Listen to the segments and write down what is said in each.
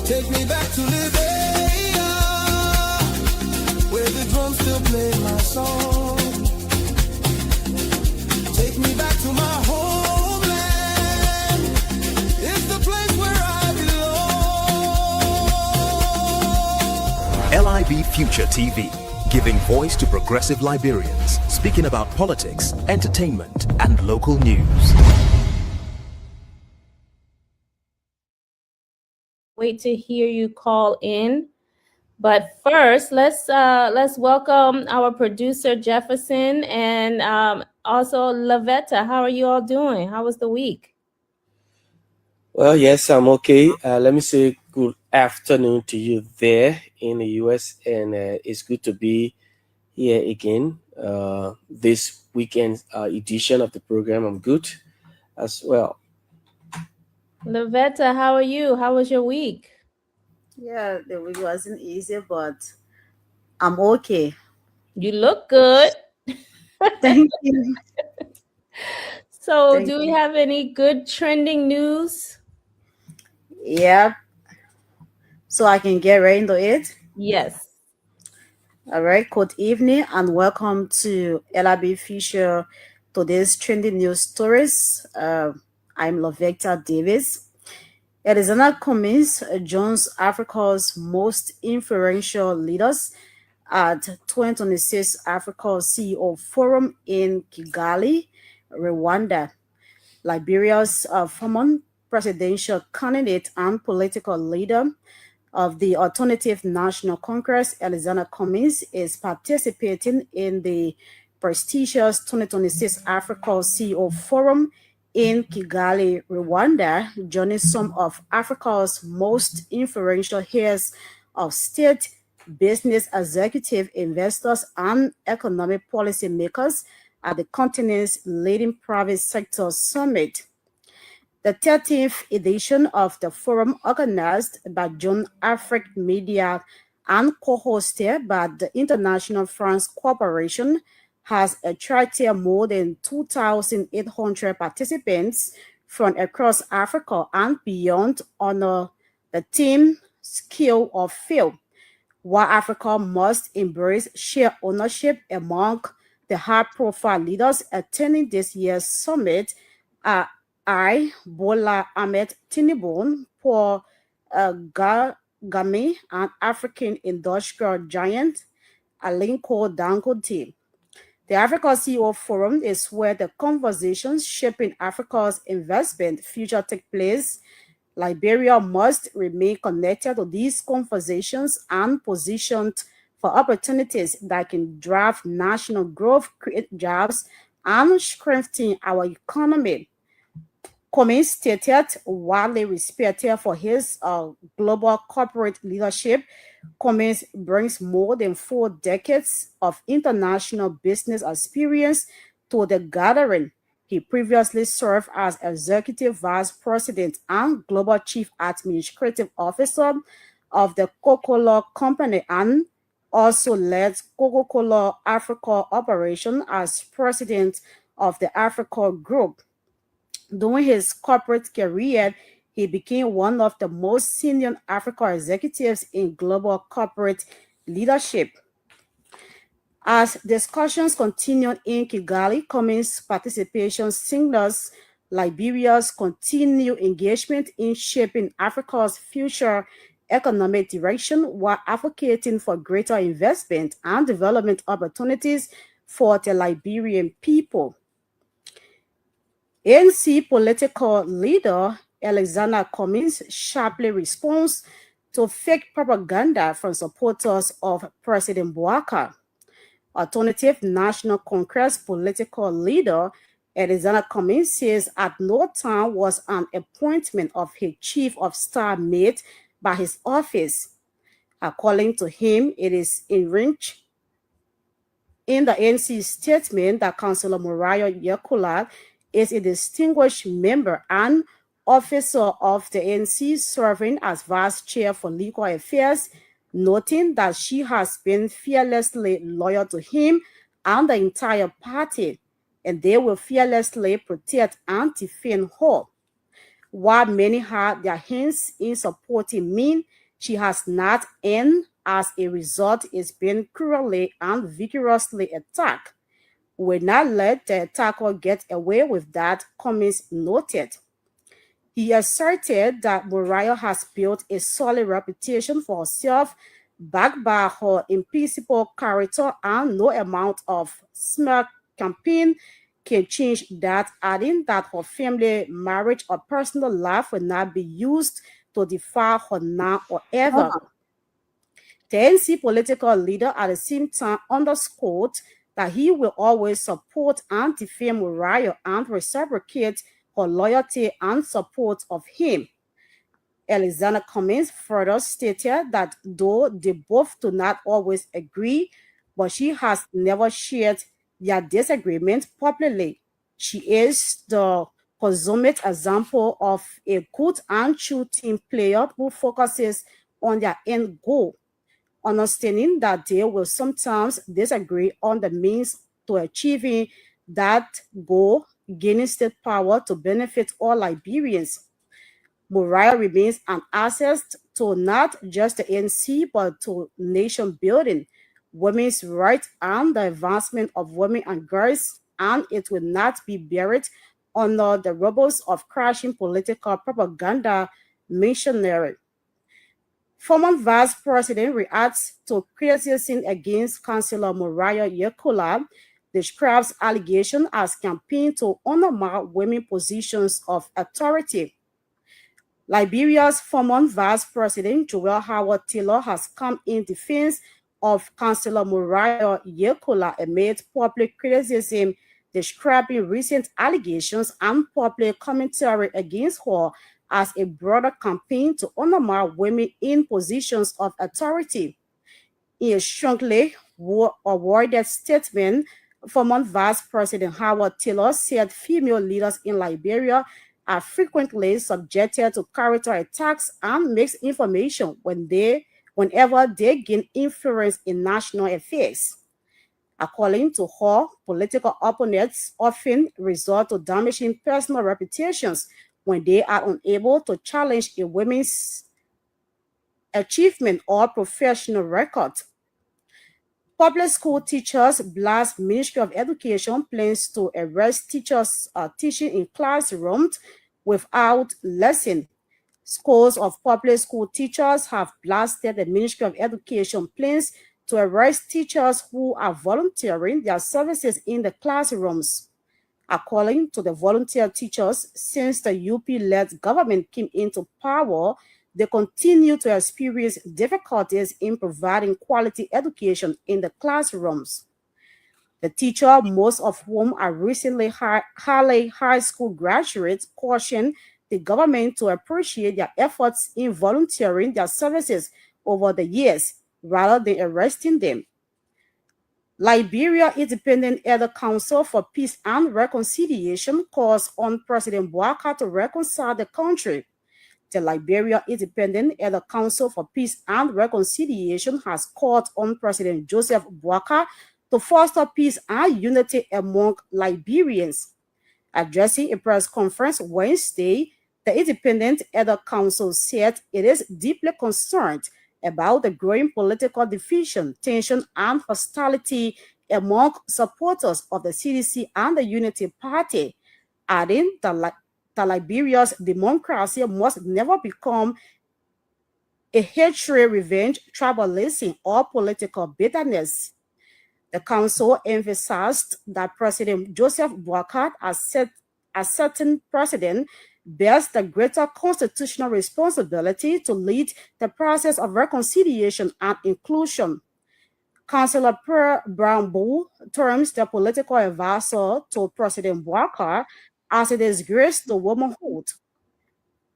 Take me back to Liberia, where the drums still play my song. Take me back to my homeland. It's the place where I belong. LIB Future TV, giving voice to progressive Liberians, speaking about politics, entertainment, and local news. Wait to hear you call in, but first let's welcome our producer Jefferson and also Lavetta. How are you all doing? How was the week? Well, yes, I'm okay. Let me say good afternoon to you there in the US, and it's good to be here again. This weekend edition of the program, I'm good as well. Lavetta, how are you? How was your week? Yeah, the week wasn't easy, but I'm okay. You look good. Thank you. So, Thank do we you. have any good trending news? Yeah. So I can get right into it? Yes. All right. Good evening and welcome to LIB Future today's trending news stories. I'm Lavetta Davis. Alexander Cummings joins Africa's most influential leaders at 2026 Africa CEO Forum in Kigali, Rwanda. Liberia's former presidential candidate and political leader of the Alternative National Congress, Alexander Cummings, is participating in the prestigious 2026 Africa CEO Forum in Kigali, Rwanda, joining some of Africa's most influential heads of state, business executive, investors, and economic policy makers at the continent's leading private sector summit. The 13th edition of the forum, organized by John Afrique Media and co-hosted by the International France Corporation, has attracted more than 2,800 participants from across Africa and beyond under the theme Skill or Fail, why Africa must embrace shared ownership among the high-profile leaders attending this year's summit. Bola Ahmed Tinubu, Paul Kagame, and African industrial giant Aliko Dangote. The Africa CEO Forum is where the conversations shaping Africa's investment future take place. Liberia must remain connected to these conversations and positioned for opportunities that can drive national growth, create jobs, and strengthen our economy. Cummings stated, widely respected for his global corporate leadership, Cummings brings more than 4 decades of international business experience to the gathering. He previously served as Executive Vice President and Global Chief Administrative Officer of the Coca-Cola Company and also led Coca-Cola Africa operation as President of the Africa Group. During his corporate career, he became one of the most senior Africa executives in global corporate leadership. As discussions continued in Kigali, Cummings' participation signals Liberia's continued engagement in shaping Africa's future economic direction while advocating for greater investment and development opportunities for the Liberian people. ANC political leader Alexander Cummings sharply responds to fake propaganda from supporters of President Bouaka. Alternative National Congress political leader Alexander Cummings says at no time was an appointment of his chief of staff made by his office. According to him, it is enriched in the ANC statement that Councillor Moriah Yakula is a distinguished member and officer of the ANC serving as vice chair for legal affairs, noting that she has been fearlessly loyal to him and the entire party, and they will fearlessly protect and defend her. While many had their hands in supporting Min, she has not, and as a result is being cruelly and vigorously attacked. We will not let the attacker get away with that, Cummings noted. He asserted that Moriah has built a solid reputation for herself, backed by her impeccable character, and no amount of smear campaign can change that, adding that her family, marriage, or personal life will not be used to defile her now or ever. The NC political leader at the same time underscored that he will always support and defend Moriah and reciprocate her loyalty and support of him. Alexander Cummings further stated that though they both do not always agree, but she has never shared their disagreement publicly. She is the consummate example of a good and true team player who focuses on their end goal, understanding that they will sometimes disagree on the means to achieving that goal, gaining state power to benefit all Liberians. Moriah remains an asset to not just the ANC, but to nation building, women's rights, and the advancement of women and girls, and it will not be buried under the rubbles of crashing political propaganda machinery. Former Vice President reacts to criticism against Councillor Moriah Yekola, describes allegation as campaign to undermine women positions of authority. Liberia's former Vice President Joel Howard Taylor has come in defense of Councillor Moriah Yekola amid public criticism, describing recent allegations and public commentary against her as a broader campaign to undermine women in positions of authority. In a strongly awarded statement, former Vice President Howard Taylor said female leaders in Liberia are frequently subjected to character attacks and misinformation whenever they gain influence in national affairs. According to her, political opponents often resort to damaging personal reputations when they are unable to challenge a woman's achievement or professional record. Public school teachers blast Ministry of Education plans to arrest teachers teaching in classrooms without lesson. Scores of public school teachers have blasted the Ministry of Education plans to arrest teachers who are volunteering their services in the classrooms. According to the volunteer teachers, since the UP-led government came into power, they continue to experience difficulties in providing quality education in the classrooms. The teachers, most of whom are recently Harley High School graduates, caution the government to appreciate their efforts in volunteering their services over the years, rather than arresting them. Liberia Independent Elder Council for Peace and Reconciliation calls on President Bouaka to reconcile the country. The Liberia Independent Elder Council for Peace and Reconciliation has called on President Joseph Bouaka to foster peace and unity among Liberians. Addressing a press conference Wednesday, the Independent Elder Council said it is deeply concerned about the growing political division, tension, and hostility among supporters of the CDC and the Unity Party, adding that Liberia's democracy must never become a hatred, revenge, tribalism, or political bitterness. The council emphasized that President Joseph Bouaka, as certain president, bears the greater constitutional responsibility to lead the process of reconciliation and inclusion. Councillor Per Brown Bull terms the political advisor to President Bouaka as a disgrace to womanhood.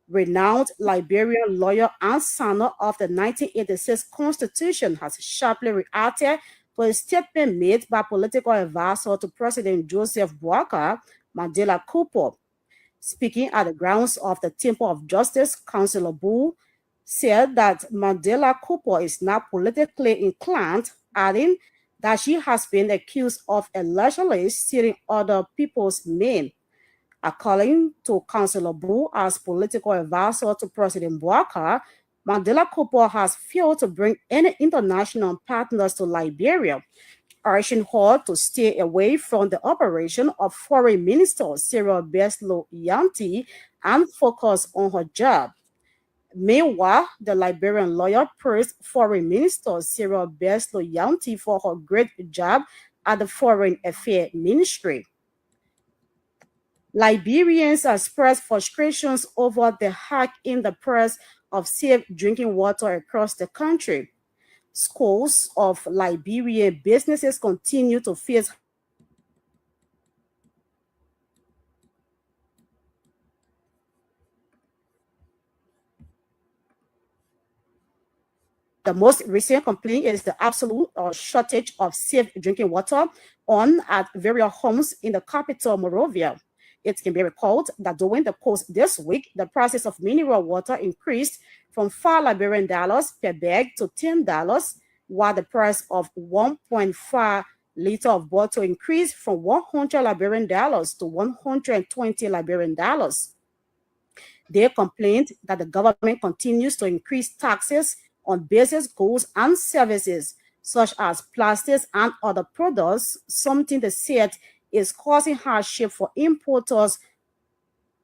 Renowned Liberian lawyer and signer of the 1986 Constitution has sharply reacted to a statement made by political advisor to President Joseph Bouaka, Mandela Cooper. Speaking at the grounds of the Temple of Justice, Councillor Bull said that Mandela Cooper is not politically inclined, adding that she has been accused of allegedly stealing other people's name. According to Councillor Boo, as political advisor to President Bouacar, Mandela Cooper has failed to bring any international partners to Liberia, urging her to stay away from the operation of Foreign Minister Cyril Beslo Yanti and focus on her job. Meanwhile, the Liberian lawyer praised Foreign Minister Cyril Beslo Yanti for her great job at the Foreign Affairs Ministry. Liberians expressed frustrations over the hack in the price of safe drinking water across the country. Scores of Liberian businesses continue to face the most recent complaint is the absolute shortage of safe drinking water at various homes in the capital, Monrovia. It can be recalled that during the course this week, the prices of mineral water increased from $5 per bag to $10, while the price of 1.5 liter of water increased from $100 to $120. They complained that the government continues to increase taxes on basic goods and services, such as plastics and other products, something they said is causing hardship for importers.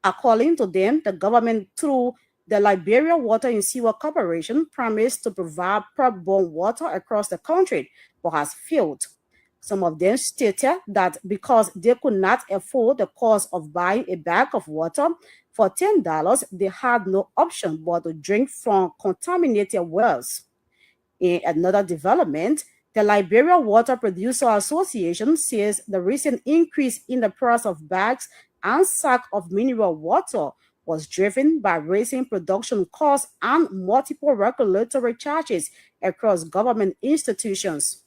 According to them, the government, through the Liberia Water and Sewer Corporation, promised to provide port-borne water across the country, but has failed. Some of them stated that because they could not afford the cost of buying a bag of water for $10, they had no option but to drink from contaminated wells. In another development, the Liberia Water Producer Association says the recent increase in the price of bags and sacks of mineral water was driven by raising production costs and multiple regulatory charges across government institutions.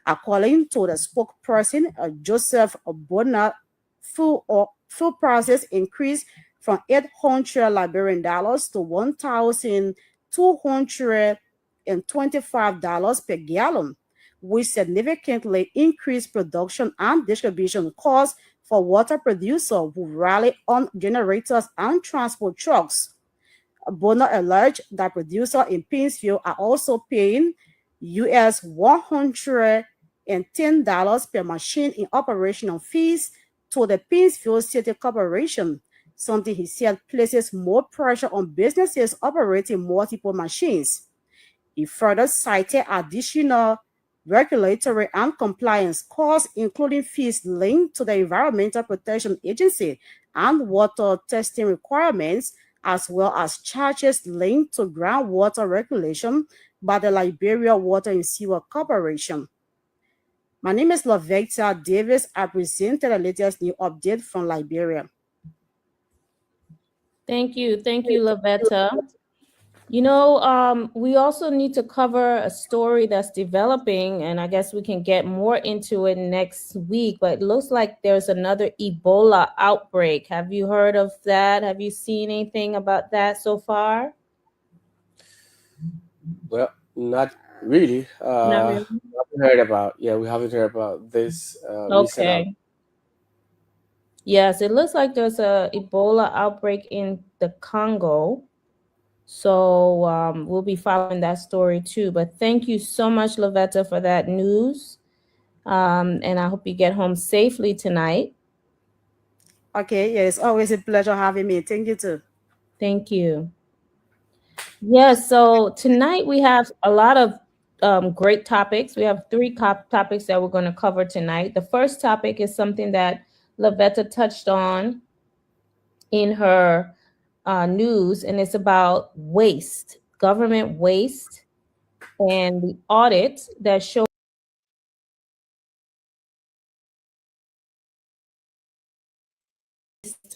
According to the spokesperson, Joseph Bonner, fuel prices increased from $800 to $1,225 per gallon, which significantly increased production and distribution costs for water producers who rely on generators and transport trucks. Bonner alleged that producers in Painesville are also paying US $110 per machine in operational fees to the Painesville City Corporation, something he said places more pressure on businesses operating multiple machines. He further cited additional regulatory and compliance costs, including fees linked to the Environmental Protection Agency and water testing requirements, as well as charges linked to groundwater regulation by the Liberia Water and Sewer Corporation. My name is Lavecta Davis. I presented the latest new update from Liberia. Thank you, Lavetta. You know, we also need to cover a story that's developing, and I guess we can get more into it next week, but it looks like there's another Ebola outbreak. Have you heard of that? Have you seen anything about that so far? Well, not really. Not really. We haven't heard about this recent Okay. Yes, it looks like there's a Ebola outbreak in the Congo. So we'll be following that story too. But thank you so much, Lavetta, for that news. And I hope you get home safely tonight. Okay, yeah, it's always a pleasure having me. Thank you too. Thank you. Yes, so tonight we have a lot of great topics. We have three topics that we're going to cover tonight. The first topic is something that Lavetta touched on in her news, and it's about waste, government waste, and the audit that showed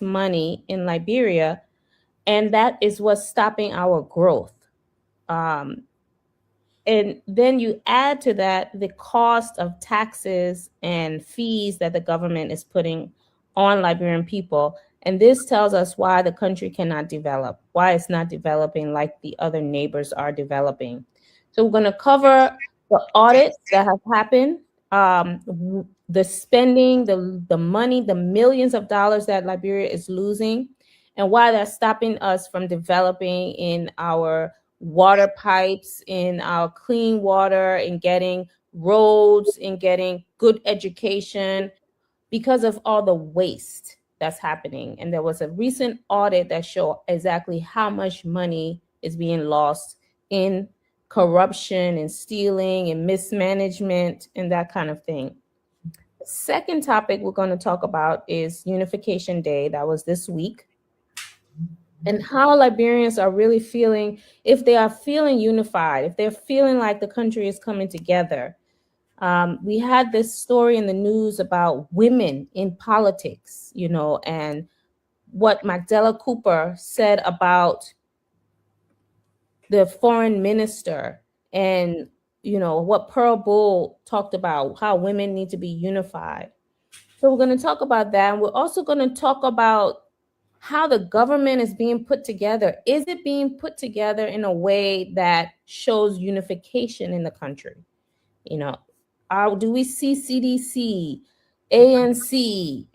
money in Liberia, and that is what's stopping our growth. And then you add to that the cost of taxes and fees that the government is putting on Liberian people. And this tells us why the country cannot develop, why it's not developing like the other neighbors are developing. So we're going to cover the audits that have happened, the spending, the money, the millions of dollars that Liberia is losing, and why that's stopping us from developing in our water pipes, in our clean water, in getting roads, in getting good education, because of all the waste that's happening. And there was a recent audit that showed exactly how much money is being lost in corruption and stealing and mismanagement and that kind of thing. The second topic we're going to talk about is Unification Day. That was this week. And how Liberians are really feeling, if they are feeling unified, if they're feeling like the country is coming together. We had this story in the news about women in politics, you know, and what Magdala Cooper said about the foreign minister, and, you know, what Pearl Bull talked about, how women need to be unified. So we're going to talk about that. And we're also going to talk about how the government is being put together. Is it being put together in a way that shows unification in the country? You know, do we see CDC, ANC,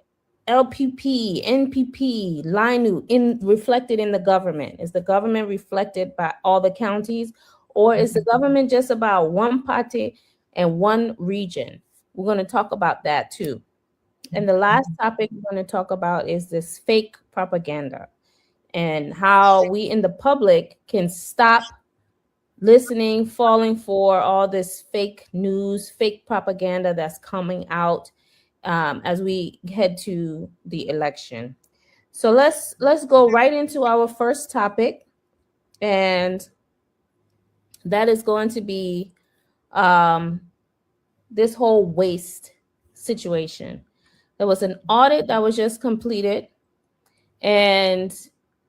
LPP, NPP, LINU reflected in the government? Is the government reflected by all the counties, or is the government just about one party and one region? We're going to talk about that too. And the last topic we're going to talk about is this fake propaganda and how we in the public can stop listening, falling for all this fake news, fake propaganda that's coming out as we head to the election. So let's go right into our first topic, and that is going to be this whole waste situation. There was an audit that was just completed, and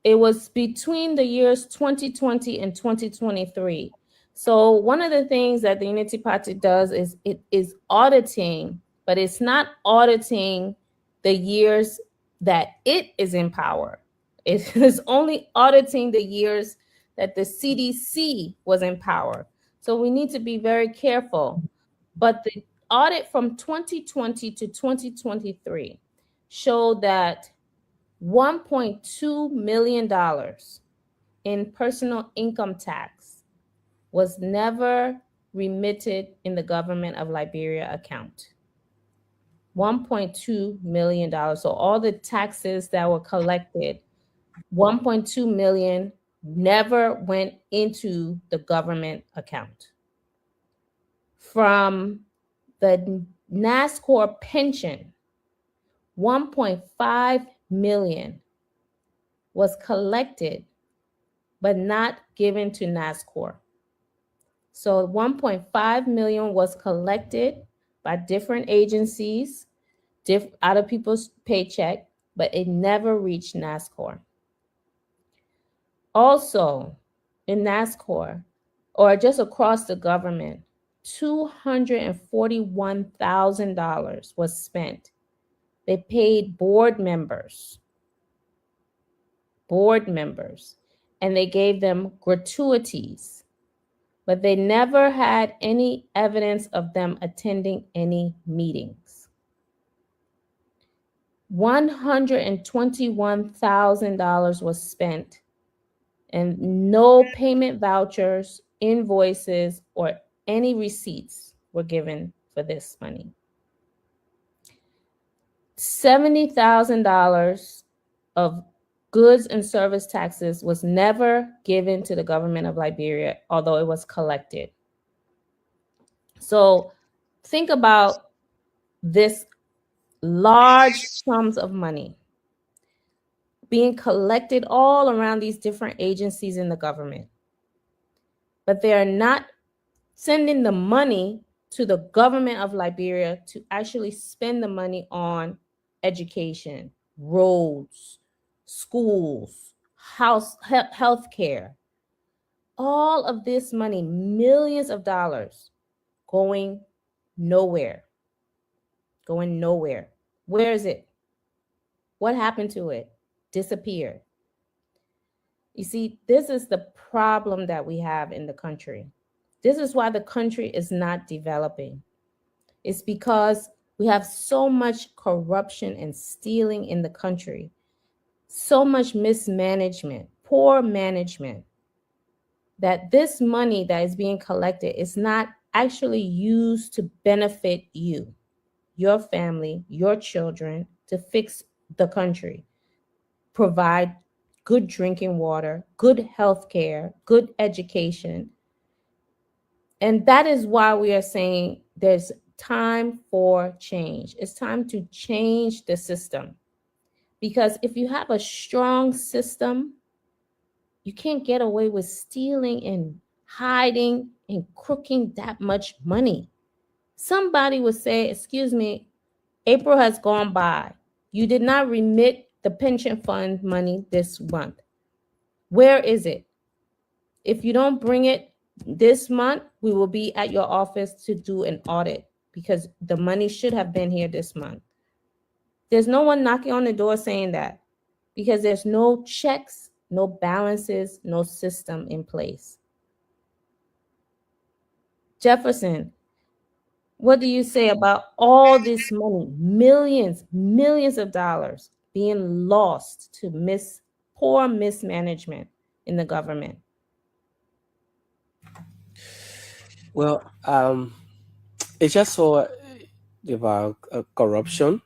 it was between the years 2020 and 2023. So one of the things that the Unity Party does is it is auditing, but it's not auditing the years that it is in power. It is only auditing the years that the CDC was in power. So we need to be very careful. But the audit from 2020 to 2023 showed that $1.2 million in personal income tax was never remitted in the government of Liberia account. $1.2 million. So all the taxes that were collected, 1.2 million never went into the government account. From the NASCOR pension, 1.5 million was collected but not given to NASCOR. So 1.5 million was collected by different agencies out of people's paycheck, but it never reached NASCOR. Also in NASCOR, or just across the government, $241,000 was spent. They paid board members, and they gave them gratuities, but they never had any evidence of them attending any meetings. $121,000 was spent, and no payment vouchers, invoices, or any receipts were given for this money. $70,000 of goods and service taxes was never given to the government of Liberia, although it was collected. So think about this large sums of money being collected all around these different agencies in the government, but they are not sending the money to the government of Liberia to actually spend the money on education, roads, schools, health care. All of this money, millions of dollars, going nowhere. Where is it? What happened to it? Disappeared. You see, this is the problem that we have in the country. This is why the country is not developing. It's because We have so much corruption and stealing in the country, so much mismanagement, poor management, that this money that is being collected is not actually used to benefit you, your family, your children, to fix the country, provide good drinking water, good health care, good education. And that is why we are saying there's time for change. It's time to change the system. Because if you have a strong system, you can't get away with stealing and hiding and crooking that much money. Somebody would say, excuse me, April has gone by. You did not remit the pension fund money this month. Where is it? If you don't bring it this month, we will be at your office to do an audit because the money should have been here this month. There's no one knocking on the door saying that because there's no checks, no balances, no system in place. Jefferson, what do you say about all this money, millions of dollars being lost to poor mismanagement in the government? Well, it's just so about corruption,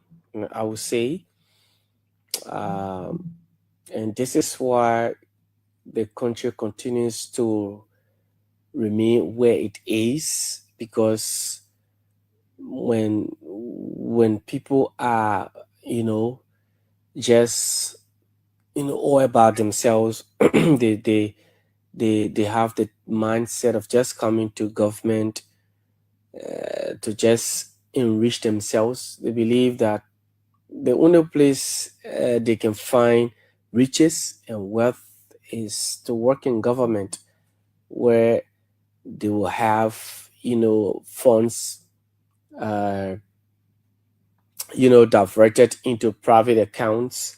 I would say. And this is why the country continues to remain where it is, because when people are, just all about themselves, they have the mindset of just coming to government to just enrich themselves. They believe that the only place they can find riches and wealth is to work in government, where they will have funds diverted into private accounts,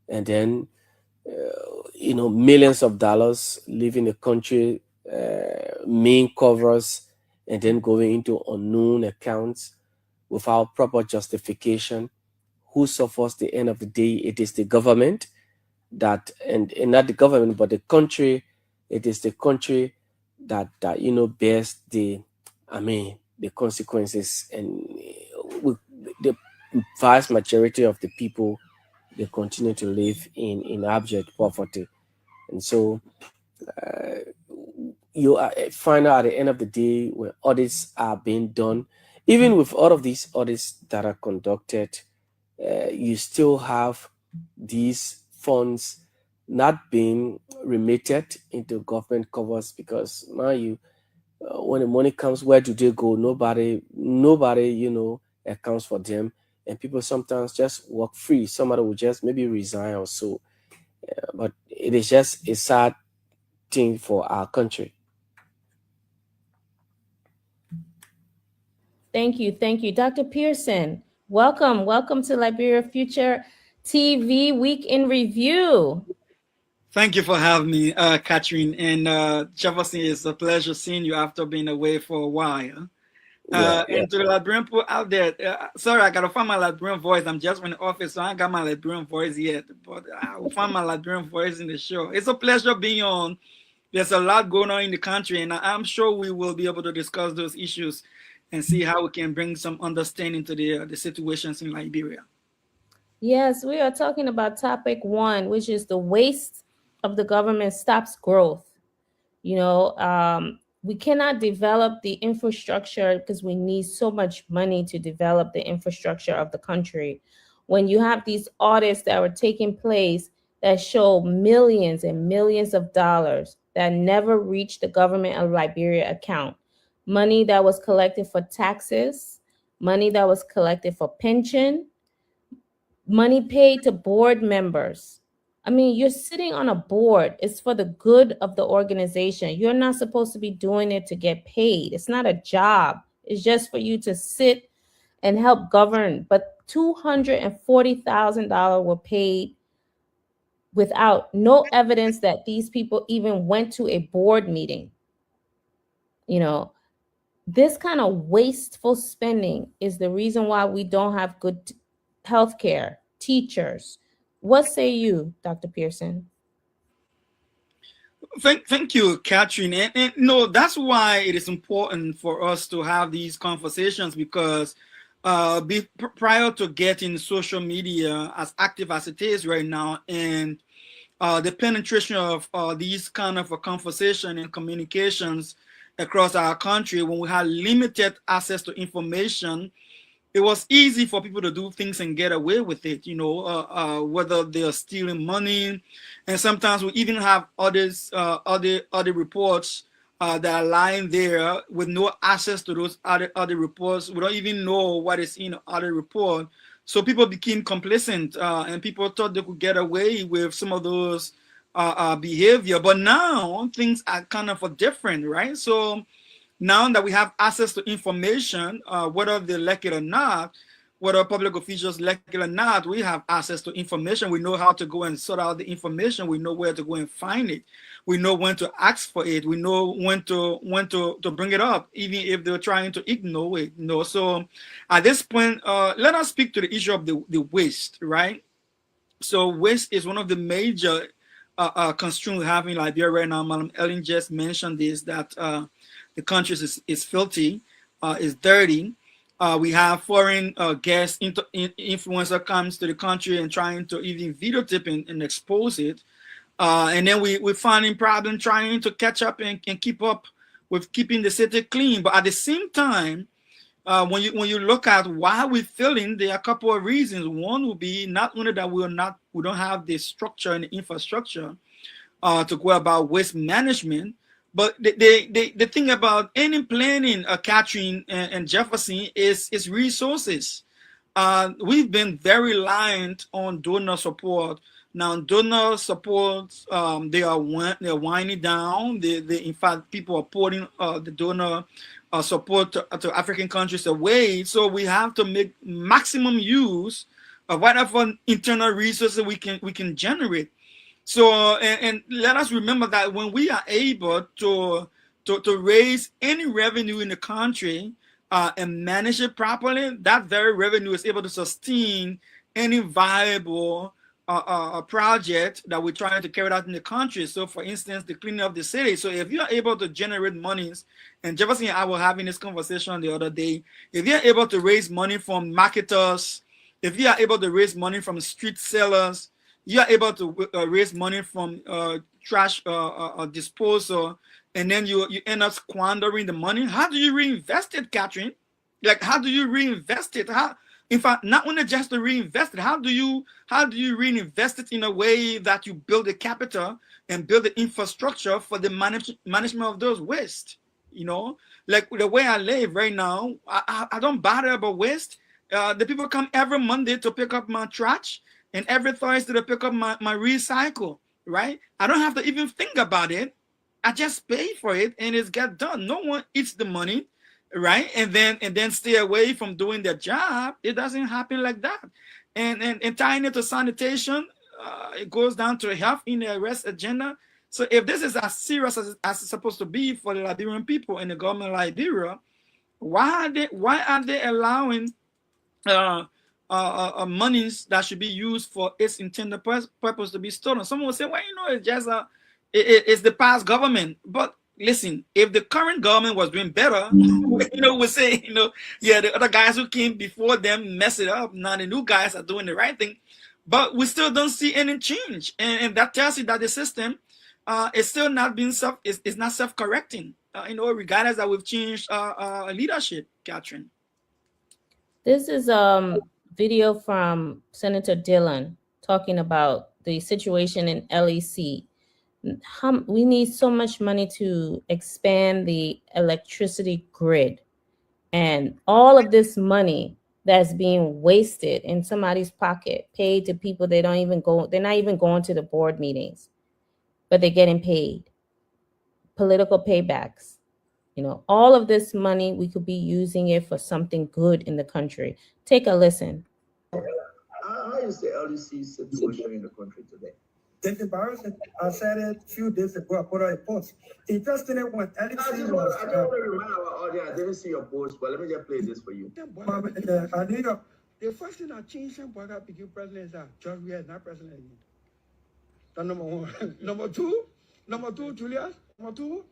and then millions of dollars leaving the country, main covers, and then going into unknown accounts without proper justification. Who suffers the end of the day? It is the government, and not the government but the country. It is the country that bears the consequences, and with the vast majority of the people, they continue to live in abject poverty. And so you find out at the end of the day, when audits are being done, even with all of these audits that are conducted, you still have these funds not being remitted into government covers, because now when the money comes, where do they go? Nobody accounts for them, and people sometimes just walk free. Somebody will just maybe resign or so. But it is just a sad thing for our country. Thank you. Dr. Pearson, welcome to Liberia Future TV Week in Review. Thank you for having me, Catherine. And Jefferson, it's a pleasure seeing you after being away for a while. And to the Liberian people out there, sorry, I gotta find my Liberian voice. I'm just in the office, so I ain't got my Liberian voice yet, but I will find my Liberian voice in the show. It's a pleasure being on. There's a lot going on in the country, and I'm sure we will be able to discuss those issues and see how we can bring some understanding to the situations in Liberia. Yes, we are talking about topic 1, which is the waste of the government stops growth. We cannot develop the infrastructure because we need so much money to develop the infrastructure of the country. When you have these audits that are taking place that show millions and millions of dollars that never reach the government of Liberia account, money that was collected for taxes, money that was collected for pension, money paid to board members. I mean, you're sitting on a board. It's for the good of the organization. You're not supposed to be doing it to get paid. It's not a job. It's just for you to sit and help govern. But $240,000 were paid without no evidence that these people even went to a board meeting. This kind of wasteful spending is the reason why we don't have good healthcare, teachers. What say you, Dr. Pearson? Thank you, Catherine. And no, that's why it is important for us to have these conversations, because prior to getting social media as active as it is right now, and the penetration of these kind of a conversation and communications across our country, when we had limited access to information, it was easy for people to do things and get away with it, whether they are stealing money. And sometimes we even have other reports that are lying there with no access to those other reports. We don't even know what is in the other report. So people became complacent, and people thought they could get away with some of those behavior. But now things are kind of different, right? So now that we have access to information, whether they like it or not, whether public officials like it or not, we have access to information. We know how to go and sort out the information. We know where to go and find it. We know when to ask for it. We know when to bring it up, even if they're trying to ignore it. So at this point, let us speak to the issue of the waste, right? So waste is one of the major constraints we have in Liberia right now. Madam Ellen just mentioned this, that the country is filthy, is dirty. We have foreign guest influencer comes to the country and trying to even videotape and expose it. And then we're finding problem trying to catch up and keep up with keeping the city clean. But at the same time, when you look at why we're failing, there are a couple of reasons. One would be not only that we don't have the structure and the infrastructure to go about waste management, but the thing about any planning, Catherine and Jefferson, is resources. We've been very reliant on donor support. Now, donor support, they're winding down. In fact, people are putting the donor support to African countries away. So we have to make maximum use of whatever internal resources we can generate. So, and let us remember that when we are able to raise any revenue in the country and manage it properly, that very revenue is able to sustain any viable project that we're trying to carry out in the country. So, for instance, the cleaning of the city. So, if you are able to generate monies, and Jefferson and I were having this conversation the other day, if you're able to raise money from marketers, if you are able to raise money from street sellers, you are able to raise money from trash disposal, and then you end up squandering the money. How do you reinvest it, Catherine? Like, how do you reinvest it? In fact, not only just to reinvest it, how do you reinvest it in a way that you build the capital and build the infrastructure for the management of those waste? Like the way I live right now, I don't bother about waste. The people come every Monday to pick up my trash, and every Thursday to pick up my recycle, right? I don't have to even think about it. I just pay for it and it's get done. No one eats the money, right? And then stay away from doing their job. It doesn't happen like that. And tying it to sanitation, it goes down to health in the arrest agenda. So if this is as serious as it's supposed to be for the Liberian people and the government of Liberia, why are they allowing monies that should be used for its intended purpose to be stolen? Someone will say, well, it's just it's the past government. But listen, if the current government was doing better, we say, yeah, the other guys who came before them mess it up. Now the new guys are doing the right thing, but we still don't see any change, and that tells you that the system is still not being is not self-correcting. Regardless that we've changed leadership, Catherine. This is video from Senator Dillon talking about the situation in LEC. We need so much money to expand the electricity grid, and all of this money that's being wasted in somebody's pocket, paid to people they're not even going to the board meetings, but they're getting paid. Political paybacks. All of this money, we could be using it for something good in the country. Take a listen. How is the LDC situation in the country today? It's embarrassing. I said it a few days ago. I put out a post. Interesting when I LEC just was. want to remind our audience, I didn't see your post, but let me just play this for you. I need a. The first thing I changed some Boga became president is that George Weah is not president again. That's number one. Number two, Julius. Number two,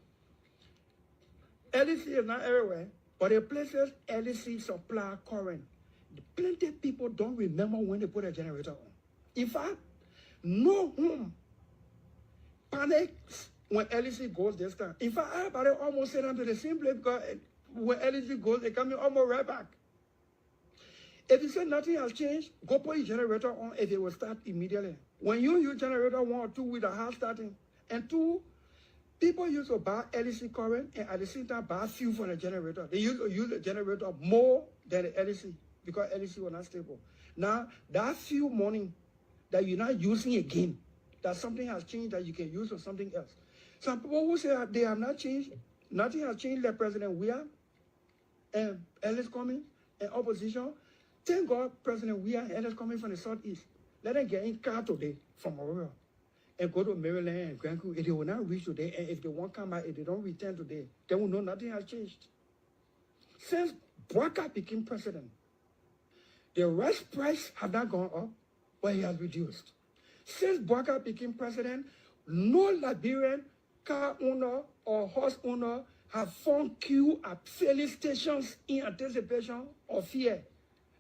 LEC is not everywhere, but the places LEC supply current, plenty of people don't remember when they put a generator on. In fact, no home panics when LEC goes this time. In fact, everybody almost sent them to the same place because when LEC goes, they come in almost right back. If you say nothing has changed, go put your generator on if it will start immediately. When you use generator 1 or 2 with a hard starting, and 2, people used to buy LEC current and at the same time buy fuel for the generator. They used to use the generator more than the LEC because LEC was not stable. Now, that fuel money that you're not using again, that something has changed that you can use for something else. Some people who say they have not changed, nothing has changed, like President Weah and Ellis coming and opposition. Thank God President Weah and Ellis coming from the Southeast. Let them get in car today from Aurora and go to Maryland and Grand Crew. If they will not reach today, and if they won't come back, if they don't return today, they will know nothing has changed. Since Bwaka became president, the rice price has not gone up, but it has reduced. Since Bwaka became president, no Liberian car owner or horse owner have formed queue at filling stations in anticipation or fear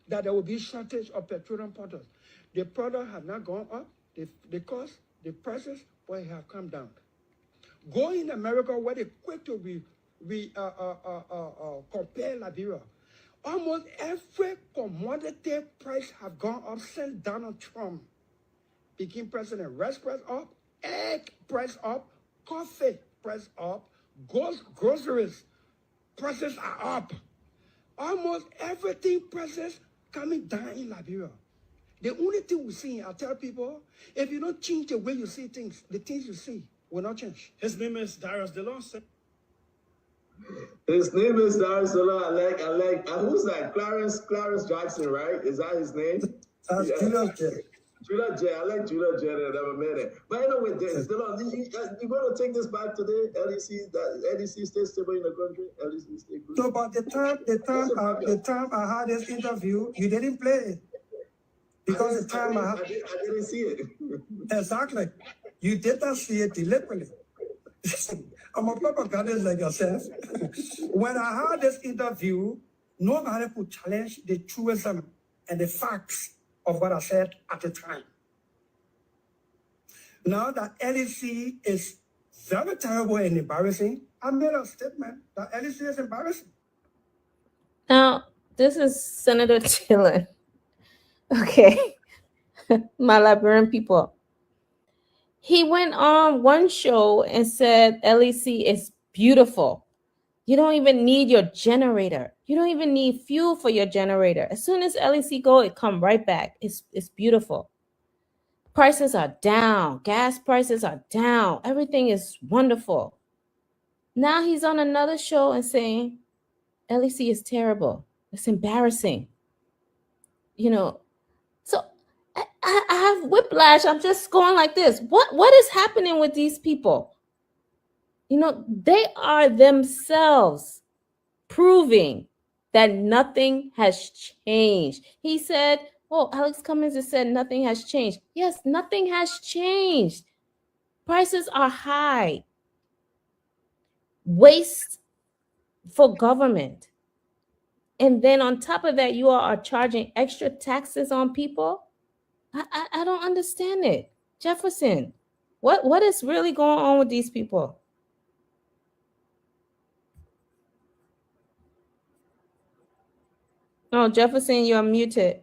that there will be shortage of petroleum products. The product have not gone up, the cost, the prices, but it have come down. Go in America where they quick to compare Liberia. Almost every commodity price have gone up since Donald Trump became president. Rice price up, egg price up, coffee price up, groceries prices are up. Almost everything prices coming down in Liberia. The only thing we see, I tell people, if you don't change the way you see things, the things you see will not change. His name is Darius DeLon. His name is Darius DeLon. I like, who's that? Clarence Jackson, right? Is that his name? Julius J. Julius J. I like Julius J. I never met him. But anyway, DeLon, you going to take this back today? LEC stay stable in the country? LEC stay good? So, but the time I had this interview, you didn't play it. Because the time I didn't see it. Exactly. You did not see it deliberately. I'm a propagandist like yourself. When I had this interview, nobody could challenge the truism and the facts of what I said at the time. Now that LEC is very terrible and embarrassing, I made a statement that LEC is embarrassing. Now, this is Senator Dillon. Okay, my Liberian people. He went on one show and said LEC is beautiful. You don't even need your generator. You don't even need fuel for your generator. As soon as LEC go, it come right back. It's beautiful. Prices are down. Gas prices are down. Everything is wonderful. Now he's on another show and saying LEC is terrible. It's embarrassing. You know, so I have whiplash. I'm just going like this. What is happening with these people? You know, they are themselves proving that nothing has changed. He said, oh, Alex Cummings has said nothing has changed. Yes, nothing has changed. Prices are high. Waste for government. And then on top of that, you all are charging extra taxes on people. I don't understand it. Jefferson, what is really going on with these people? Oh, Jefferson, you're muted.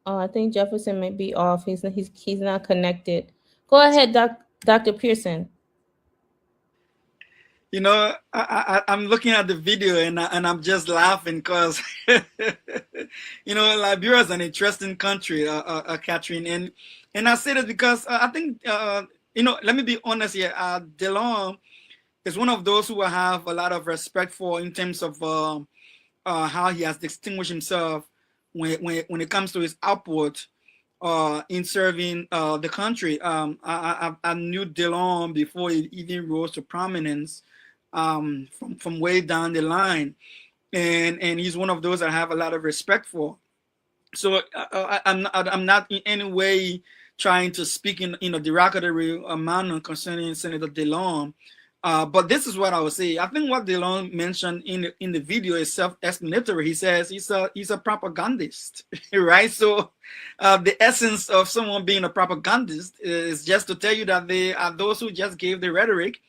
Oh, I think Jefferson may be off. He's not connected. Go ahead, Dr. Pearson. You know, I'm looking at the video and I'm just laughing because, you know, Liberia is an interesting country, Catherine. And I say that because I think, you know, let me be honest here. DeLon, is one of those who I have a lot of respect for in terms of how he has distinguished himself when it comes to his output in serving the country. I knew DeLong before he even rose to prominence from way down the line, and he's one of those that I have a lot of respect for. So I'm not in any way trying to speak in a derogatory manner concerning Senator DeLong. But this is what I would say. I think what DeLong mentioned in the video is self-explanatory. He says he's a propagandist, right? So the essence of someone being a propagandist is just to tell you that they are those who just gave the rhetoric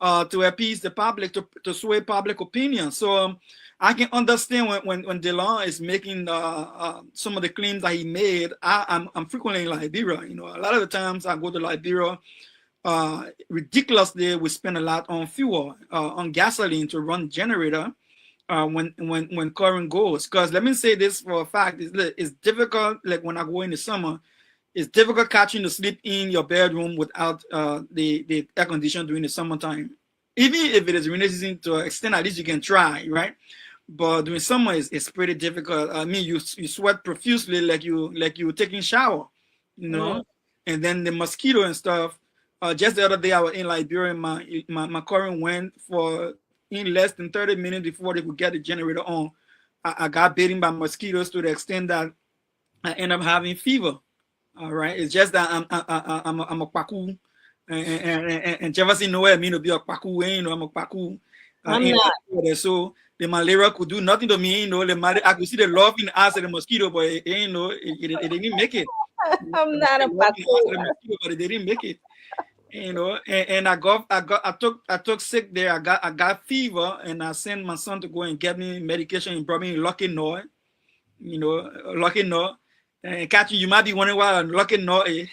to appease the public, to sway public opinion. So I can understand when DeLong is making some of the claims that he made. I'm frequently in Liberia. You know, a lot of the times I go to Liberia. Ridiculously, we spend a lot on fuel, on gasoline to run generator when current goes. Because let me say this for a fact: it's difficult. Like when I go in the summer, it's difficult catching to sleep in your bedroom without the air conditioner during the summertime. Even if it is rainy season, to an extent, at least you can try, right? But during summer, it's pretty difficult. I mean, you sweat profusely like you taking shower, you know, and then the mosquito and stuff. Just the other day, I was in Liberia, and my current went for in less than 30 minutes before they could get the generator on. I got bitten by mosquitoes to the extent that I end up having fever. All right, it's just that I'm a kwaku, and Jefferson know what I mean to be a kwaku. You know, I'm a kwaku. I'm not. So the malaria could do nothing to me. You know, I could see the love in the eyes of the mosquito, but it didn't make it. I'm not a kwaku. But it didn't make it. You know, and I took sick there. I got fever, and I sent my son to go and get me medication. He brought me Lucky Noy, you know, Lucky Noy. And catching, you might be wondering why Lucky Noy is.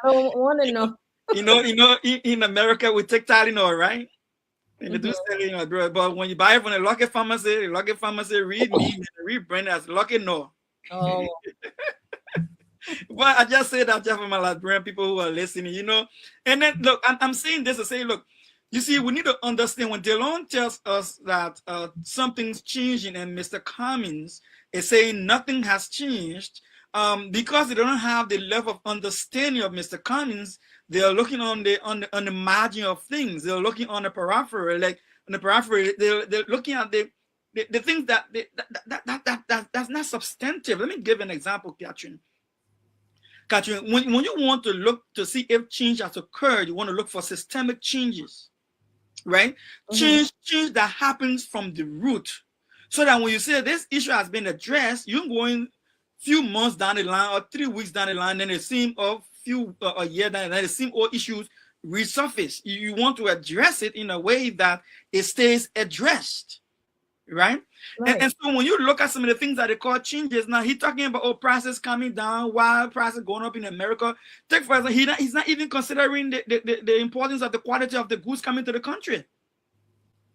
I don't want to know. You know, in America we take Tylenol, right? And they do sell it, you know, bro. But when you buy it from the Lucky Pharmacy read me and rebrand it as Lucky Noy. Oh. Well, I just say that just for my Liberian people who are listening, you know. And then look, I'm saying this to say, look, you see, we need to understand when DeLong tells us that something's changing, and Mr. Cummings is saying nothing has changed, because they don't have the level of understanding of Mr. Cummings. They are looking on the margin of things. They're looking on the periphery, like on the periphery. They're looking at the things that's not substantive. Let me give an example, Catherine. When you want to look to see if change has occurred, you want to look for systemic changes, right? Change that happens from the root, so that when you say this issue has been addressed, you're going few months down the line or 3 weeks down the line, then it seems a year down the line, it seems all issues resurface. You want to address it in a way that it stays addressed, right? And so when you look at some of the things that they call changes, now he's talking about prices coming down, while prices going up in America. Take for example, he's not even considering the importance of the quality of the goods coming to the country.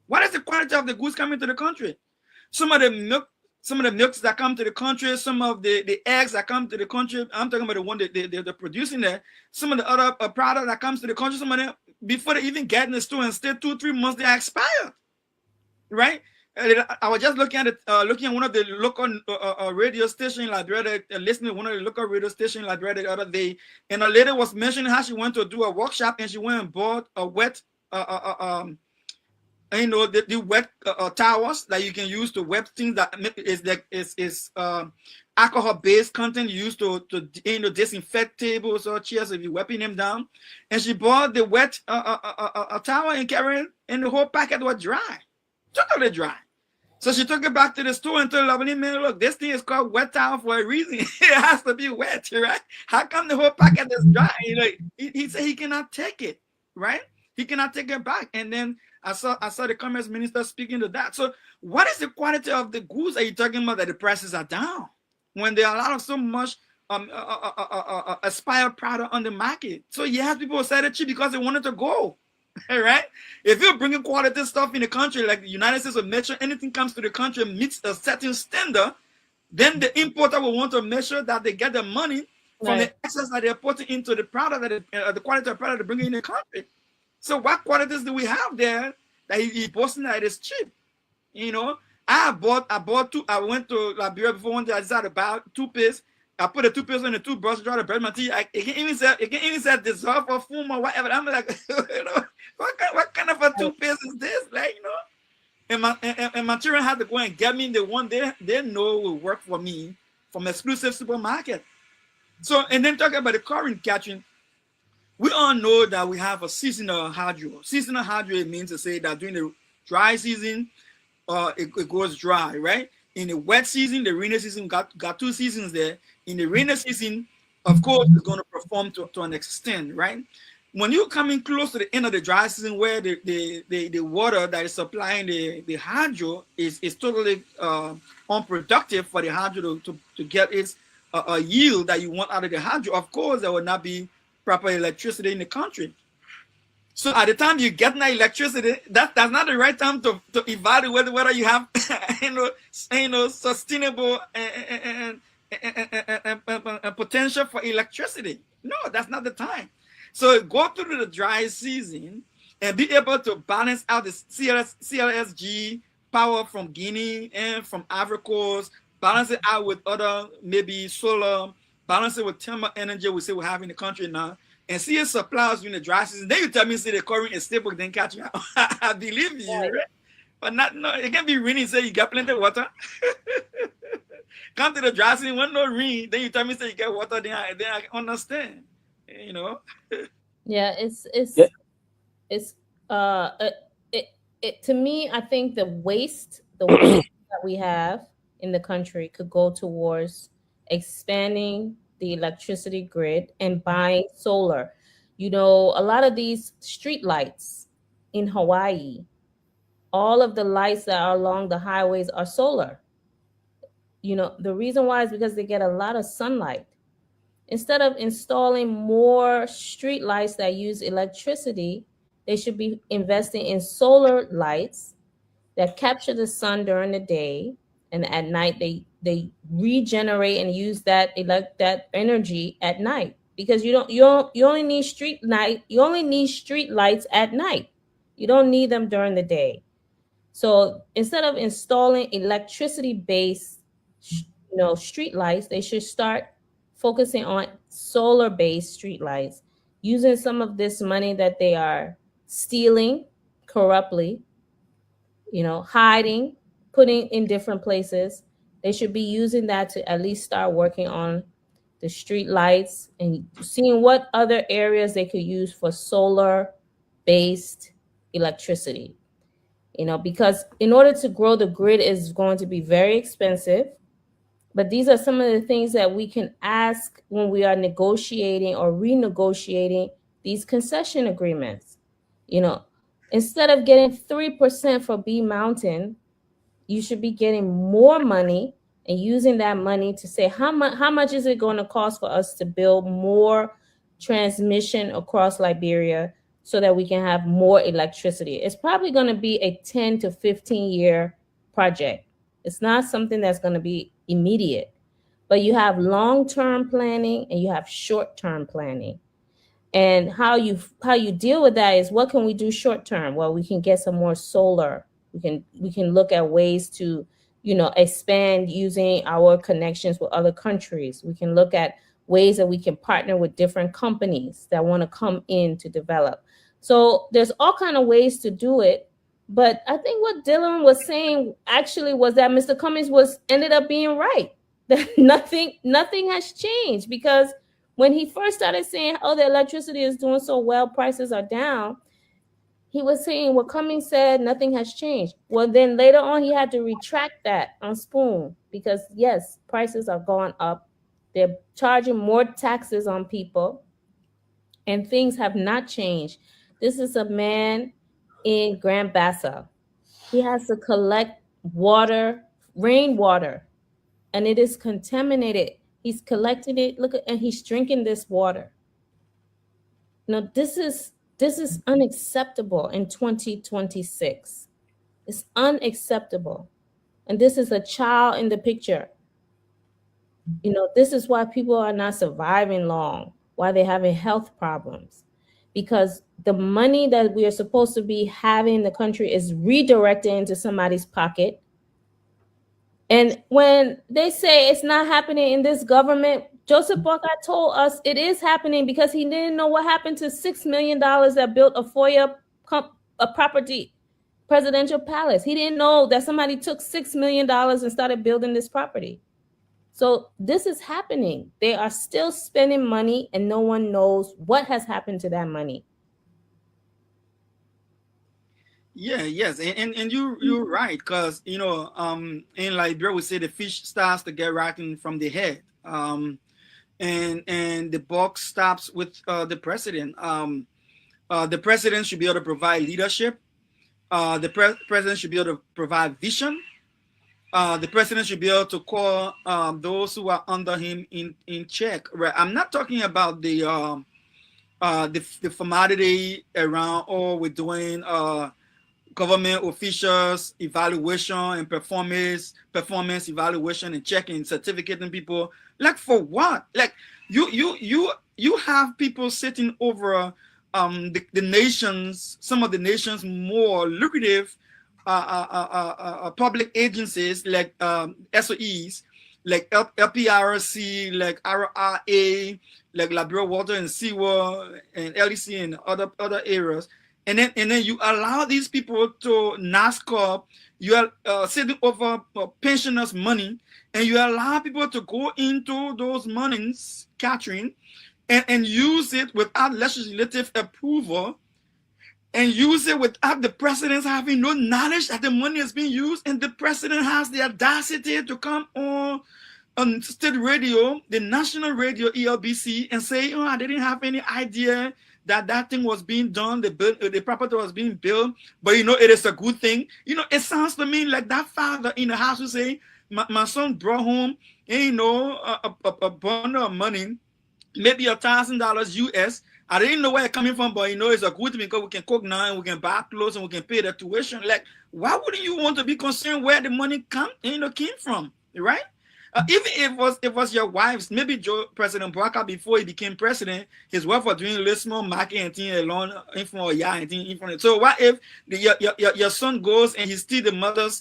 What is the quality of the goods coming to the country? Some of the milks that come to the country, some of the eggs that come to the country. I'm talking about the one that they're producing there. Some of the other product that comes to the country, some of them before they even get in the store and stay 2-3 months, they are expired, right? I was just looking at one of the local radio station in Liberia, listening to one of the local radio station in Liberia the other day, and a lady was mentioning how she went to do a workshop and she went and bought a wet, the wet towels that you can use to wet things that is alcohol-based content used to disinfect tables or chairs if you're wiping them down. And she bought the wet towel and carried, and the whole packet was dry. Totally dry. So she took it back to the store and told the man, look, this thing is called wet towel for a reason. It has to be wet, right? How come the whole packet is dry? He said he cannot take it, right? He cannot take it back. And then I saw the commerce minister speaking to that. So what is the quality of the goods are you talking about that the prices are down when there are a lot of so much expired product on the market? So you have people who sell it cheap because they wanted to go. Right? If you're bringing quality stuff in the country, like the United States will make sure anything comes to the country meets a certain standard, then the importer will want to make sure that they get the money from the excess that they're putting into the product, that the quality of product they're bringing in the country. So what qualities do we have there that he posting that it is cheap? You know, I went to Liberia before one day. I decided to buy toothpaste. I put the toothpaste on the toothbrush, try to brush my teeth. It can even say dissolve or foam or whatever. I'm like, you know, what kind of a toothpaste is this? Like, you know, and my children had to go and get me the one they know will work for me from exclusive supermarket. So, and then talking about the current catching, we all know that we have a seasonal hydro. Seasonal hydro means to say that during the dry season, it goes dry, right? In the wet season, the rainy season got 2 seasons there. In the rainy season, of course, it's going to perform to an extent, right? When you're coming close to the end of the dry season, where the water that is supplying the hydro is totally unproductive for the hydro to get its a yield that you want out of the hydro, of course, there will not be proper electricity in the country. So at the time you get that electricity, that's not the right time to evaluate whether you have sustainable and potential for electricity. No, that's not the time. So go through the dry season and be able to balance out the CLSG power from Guinea and from Ivory Coast, balance it out with other maybe solar, balance it with thermal energy we say we have in the country now, and see it supplies during the dry season. Then you tell me say the current is stable, then catch you. I believe you, right? But it can be raining, say you got plenty of water. Come to the dry season, when no rain, then you tell me say you get water, then I understand. You know? Yeah, to me, I think the waste that we have in the country could go towards expanding the electricity grid and buying solar. You know, a lot of these street lights in Hawaii, all of the lights that are along the highways are solar. You know, the reason why is because they get a lot of sunlight. Instead of installing more street lights that use electricity, they should be investing in solar lights that capture the sun during the day, and at night they regenerate and use that energy at night, because you only need street lights at night. You don't need them during the day. So instead of installing electricity based street lights, they should start focusing on solar based street lights, using some of this money that they are stealing corruptly, hiding, putting in different places. They should be using that to at least start working on the street lights and seeing what other areas they could use for solar based electricity. Because in order to grow the grid is going to be very expensive. But these are some of the things that we can ask when we are negotiating or renegotiating these concession agreements. Instead of getting 3% for B Mountain, you should be getting more money and using that money to say, how much is it going to cost for us to build more transmission across Liberia so that we can have more electricity? It's probably going to be a 10 to 15 year project. It's not something that's going to be immediate, but you have long-term planning and you have short-term planning. And how you deal with that is, what can we do short-term? Well, we can get some more solar. We can look at ways to, expand using our connections with other countries. We can look at ways that we can partner with different companies that want to come in to develop. So there's all kinds of ways to do it. But I think what Dylan was saying actually was that Mr. Cummings ended up being right. That nothing has changed, because when he first started saying, oh, the electricity is doing so well, prices are down, he was saying what Cummings said, nothing has changed. Well, then later on, he had to retract that on Spoon, because yes, prices are going up. They're charging more taxes on people, and things have not changed. This is a man in Grand Bassa. He has to collect rainwater, and it is contaminated. He's collecting it, and he's drinking this water. Now, this is unacceptable in 2026. It's unacceptable. And this is a child in the picture. This is why people are not surviving long, why they're having health problems. because the money that we are supposed to be having in the country is redirected into somebody's pocket. And when they say it's not happening in this government, Joseph Boyka told us it is happening because he didn't know what happened to $6 million that built a property, presidential palace. He didn't know that somebody took $6 million and started building this property. So this is happening. They are still spending money and no one knows what has happened to that money. Yeah, yes, and you're right, because you know, in Liberia we say the fish starts to get rotten from the head, and the buck stops with the president. The president should be able to provide leadership. The president should be able to provide vision. The president should be able to call those who are under him in check. Right? I'm not talking about the formality around all we're doing. Government officials evaluation and performance evaluation and checking, certificating people. Like for what? Like you have people sitting over the nations, some of the nation's more lucrative public agencies like SOEs, like LPRC, like RRA, like Liberia Water and Sewer and LEC and other areas. And then you allow these people to NASCAR, you are sitting over pensioners' money, and you allow people to go into those monies, Catherine, and use it without legislative approval, and use it without the president having no knowledge that the money is being used, and the president has the audacity to come on state radio, the national radio, ELBC, and say, oh, I didn't have any idea that thing was being done, the property was being built, but you know, it is a good thing. You know, it sounds to me like that father in the house who say, my son brought home, you know, a bundle of money, maybe $1,000 US. I didn't know where it's coming from, but you know, it's a good thing because we can cook now and we can buy clothes and we can pay the tuition. Like, why wouldn't you want to be concerned where the money came from, right? Even if it was your wife's, maybe President Boyka, before he became president, his wife was doing a little small market and thing alone in front of and thing in front of. So what if your son goes and he steals the mother's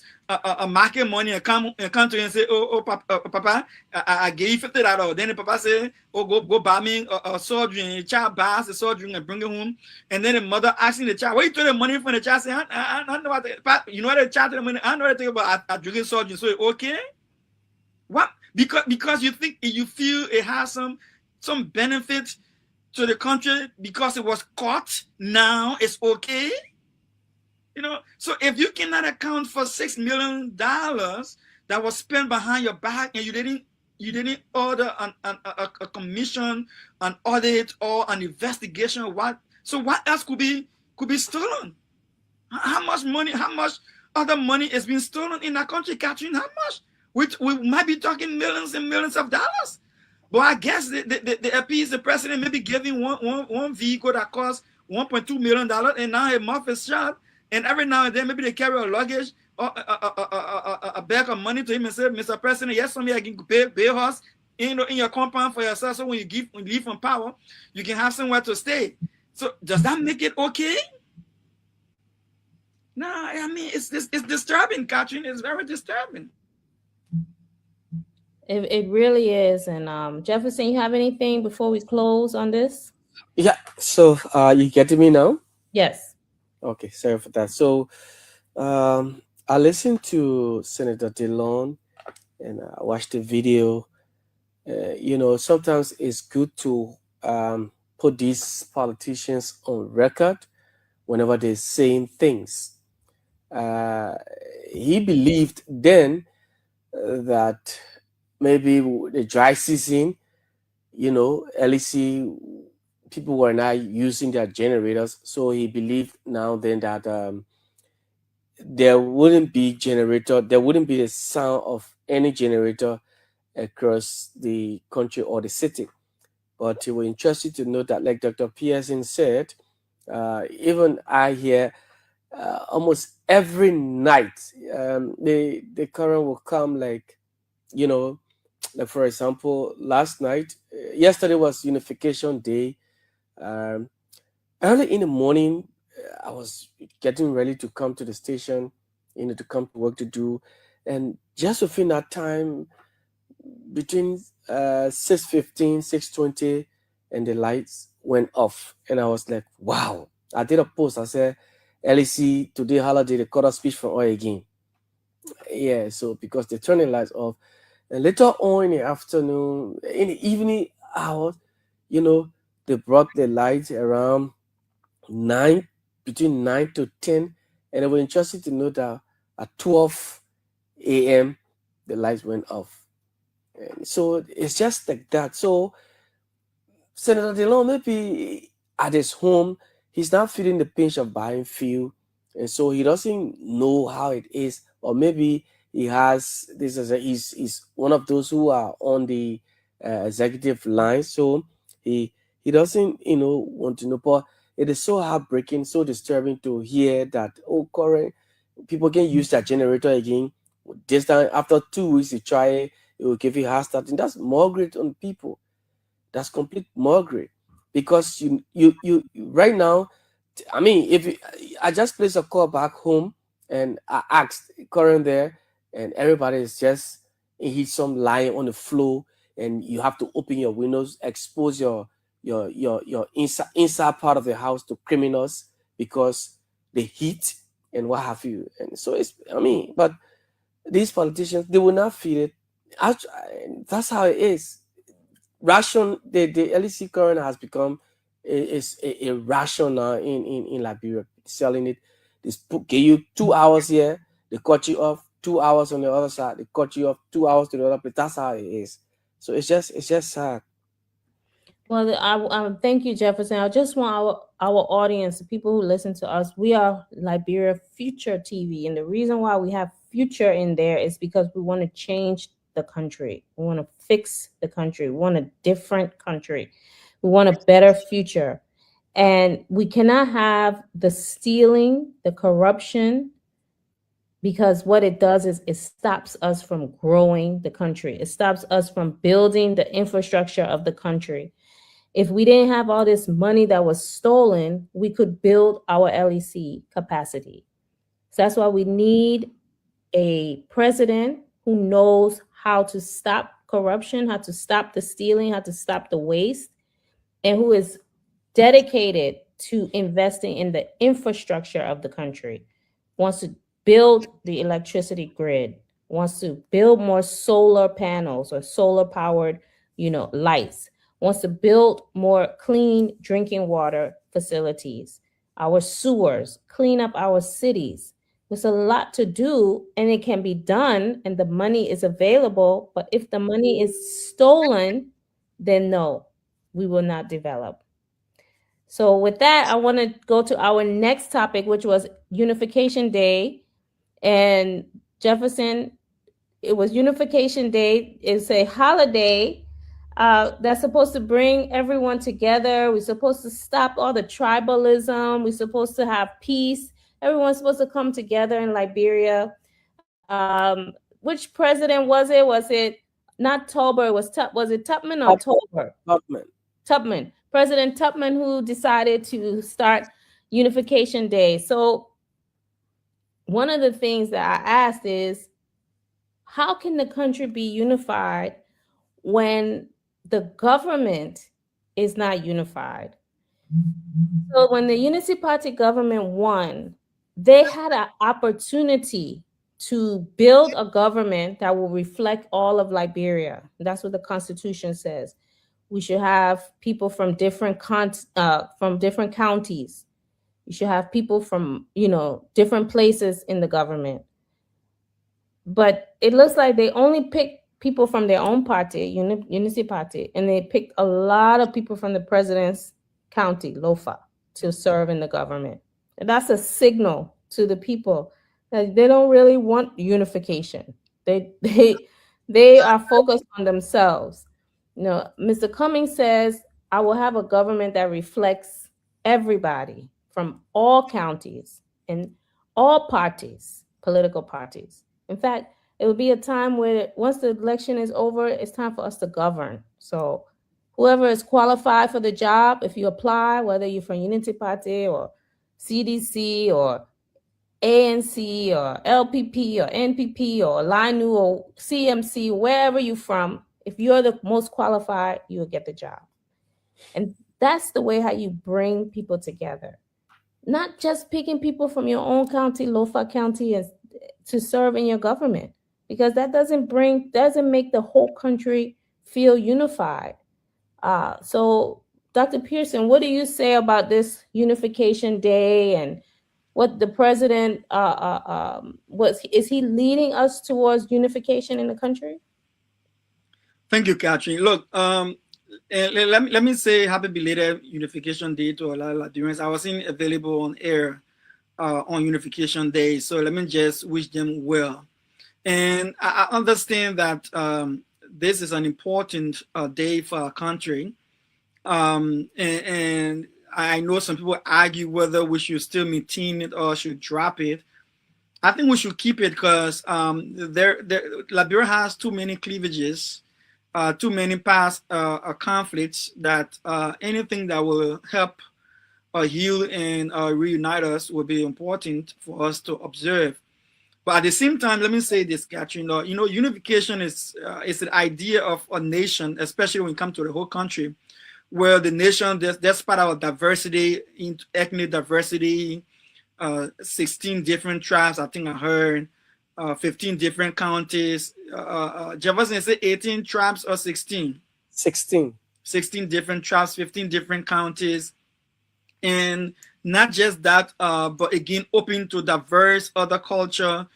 market money and come to him and say, oh Papa, I gave you $50. Then the Papa say, oh go buy me a soft drink. The child buys the soft drink and bring it home. And then the mother asking the child, where you took the money from? The child say, I know what you know what the child the money. I know what to think about. I drinking soft drink. So okay. What? Because you think, you feel it has some benefit to the country because it was caught. Now it's okay. You know. So if you cannot account for $6 million that was spent behind your back, and you didn't order a commission, an audit, or an investigation, what else could be stolen? How much money? How much other money is being stolen in that country, Catherine? How much? Which we might be talking millions and millions of dollars. But I guess the appease the president maybe giving one vehicle that costs $1.2 million, and now his mouth is shut. And every now and then maybe they carry a luggage or a bag of money to him and say, Mr. President, yes, somebody I can pay us in your compound for yourself. So when you leave from power, you can have somewhere to stay. So does that make it okay? No, I mean it's disturbing, Catherine. It's very disturbing. It really is. And Jefferson, you have anything before we close on this? Yeah. So you getting me now? Yes. Okay. Sorry for that. So I listened to Senator Dillon and I watched the video. You know, sometimes it's good to put these politicians on record whenever they're saying things. He believed then that maybe the dry season, you know, LEC people were not using their generators, so he believed now then that there wouldn't be the sound of any generator across the country or the city. But we were interested to know that, like Dr. Pearson said, even I hear almost every night the current will come, like, you know, like for example, yesterday was Unification Day. early in the morning, I was getting ready to come to the station, to come to work to do, and just within that time, between 6:15, 6:20, and the lights went off, and I was like, "Wow!" I did a post. I said, "LEC today holiday, they cut a speech from oil again." Yeah, so because they turned the lights off, and later on in the afternoon, in the evening hours, they brought the lights around 9, between 9 to 10, and it was interesting to know that at 12 a.m. the lights went off. And so it's just like that. So Senator DeLong, maybe at his home, he's not feeling the pinch of buying fuel, and so he doesn't know how it is, or maybe he has this as he's one of those who are on the executive line, so he doesn't want to know. But it is so heartbreaking, so disturbing to hear that current people can use that generator again. This time after 2 weeks, you try it, it will give you heart start, and that's more great on people. That's complete mockery, because you right now. I mean, I just placed a call back home, and I asked current there, and everybody is just he's some lying on the floor, and you have to open your windows, expose your inside part of the house to criminals because the heat and what have you. And so it's, I mean, but these politicians, they will not feel it. That's how it is. The LEC current has become a ration now in Liberia. Selling it, give you 2 hours here, they cut you off. 2 hours on the other side, they cut you off. 2 hours to the other place. That's how it is. So it's just sad. Well, thank you, Jefferson. I just want our audience, the people who listen to us, we are Liberia Future TV, and the reason why we have future in there is because we want to change the country. We want to fix the country. We want a different country. We want a better future, and we cannot have the stealing, the corruption, because what it does is it stops us from growing the country. It stops us from building the infrastructure of the country. If we didn't have all this money that was stolen, we could build our LEC capacity. So that's why we need a president who knows how to stop corruption, how to stop the stealing, how to stop the waste, and who is dedicated to investing in the infrastructure of the country, wants to build the electricity grid, wants to build more solar panels or solar powered, lights, wants to build more clean drinking water facilities, our sewers, clean up our cities. There's a lot to do, and it can be done, and the money is available. But if the money is stolen, then no, we will not develop. So with that, I want to go to our next topic, which was Unification Day. And Jefferson, it was Unification Day. It's a holiday that's supposed to bring everyone together. We're supposed to stop all the tribalism. We're supposed to have peace. Everyone's supposed to come together in Liberia. Which president was it? Was it not Tolbert? Was it Tubman or Tolbert? Tubman. President Tubman, who decided to start Unification Day. So one of the things that I asked is, how can the country be unified when the government is not unified? So when the Unity Party government won, they had an opportunity to build a government that will reflect all of Liberia. That's what the Constitution says. We should have people from different counties. You should have people from different places in the government. But it looks like they only picked people from their own party, Unity Party, and they picked a lot of people from the president's county, Lofa, to serve in the government. And that's a signal to the people that they don't really want unification. They are focused on themselves. Mr. Cummings says, I will have a government that reflects everybody from all counties and all parties, political parties. In fact, it will be a time where once the election is over, it's time for us to govern. So whoever is qualified for the job, if you apply, whether you're from Unity Party or CDC or ANC or LPP or NPP or LINU or CMC, wherever you're from, if you're the most qualified, you'll get the job. And that's the way how you bring people together. Not just picking people from your own county, Lofa County, to serve in your government, because that doesn't make the whole country feel unified. So, Dr. Pearson, what do you say about this Unification Day and what the president is he leading us towards unification in the country? Thank you, Catherine. Look, let me say happy belated Unification Day to a lot of Liberians. I wasn't available on air on Unification Day, so let me just wish them well. And I understand that this is an important day for our country. And I know some people argue whether we should still maintain it or should drop it. I think we should keep it because Liberia has too many cleavages, too many past conflicts that anything that will help heal and reunite us will be important for us to observe. But at the same time, let me say this, Catherine. You know, unification is the idea of a nation, especially when it comes to the whole country, where the nation, that's part of our diversity, ethnic diversity, 16 different tribes, I think I heard, 15 different counties. Jefferson said 18 tribes or 16? 16. 16 different tribes, 15 different counties. And not just that, but again, open to diverse other culture,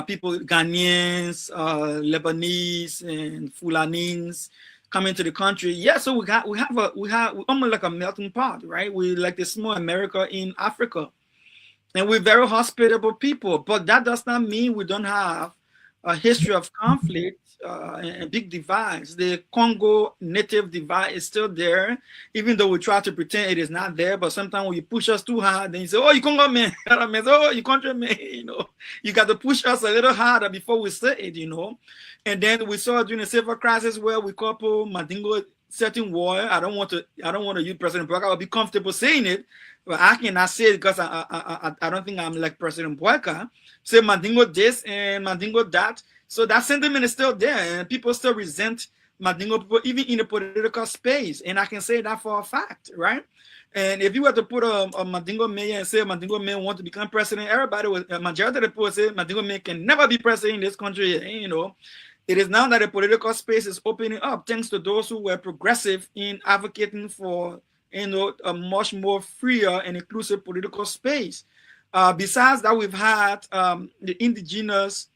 people, Ghanaians, Lebanese, and Fulanese coming to the country. Yeah, so we have almost like a melting pot, right? We like the small America in Africa, and we're very hospitable people. But that does not mean we don't have a history of conflict and big divides. The Congo native divide is still there, even though we try to pretend it is not there. But sometimes when you push us too hard, then you say, "Oh, you Congo man," "Oh, you country man," you know. You got to push us a little harder before we say it, you know. And then we saw during the civil crisis where we couple Mandingo certain war. I don't want to use President Boyka. I'll be comfortable saying it, but I cannot say it because I don't think I'm like President Boyka. Say Mandingo this and Mandingo that. So that sentiment is still there, and people still resent Mandingo people, even in the political space. And I can say that for a fact, right? And if you were to put a Mandingo mayor and say Mandingo mayor want to become president, everybody would, majority of the people say Mandingo mayor can never be president in this country. And, you know, it is now that the political space is opening up, thanks to those who were progressive in advocating for, you know, a much more freer and inclusive political space. Besides that, we've had the indigenous,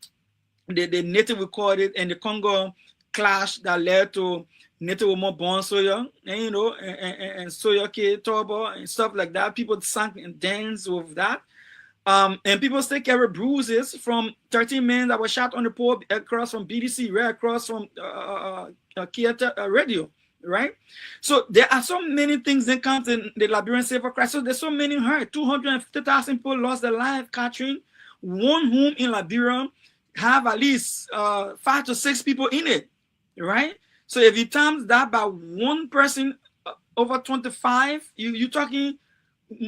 the native, we call it, and the Congo clash that led to native woman born soya, and you know, and soya kid turbo and stuff like that. People sank and danced with that. And people still carry bruises from 13 men that were shot on the pole across from BDC, right across from Kieta radio, right? So there are so many things that come in the Liberian civil crisis. So there's so many hurt. 250,000 people lost their life, Catherine. One home in Liberia have at least 5 to 6 people in it, right? So if you times that by one person over 25, you're talking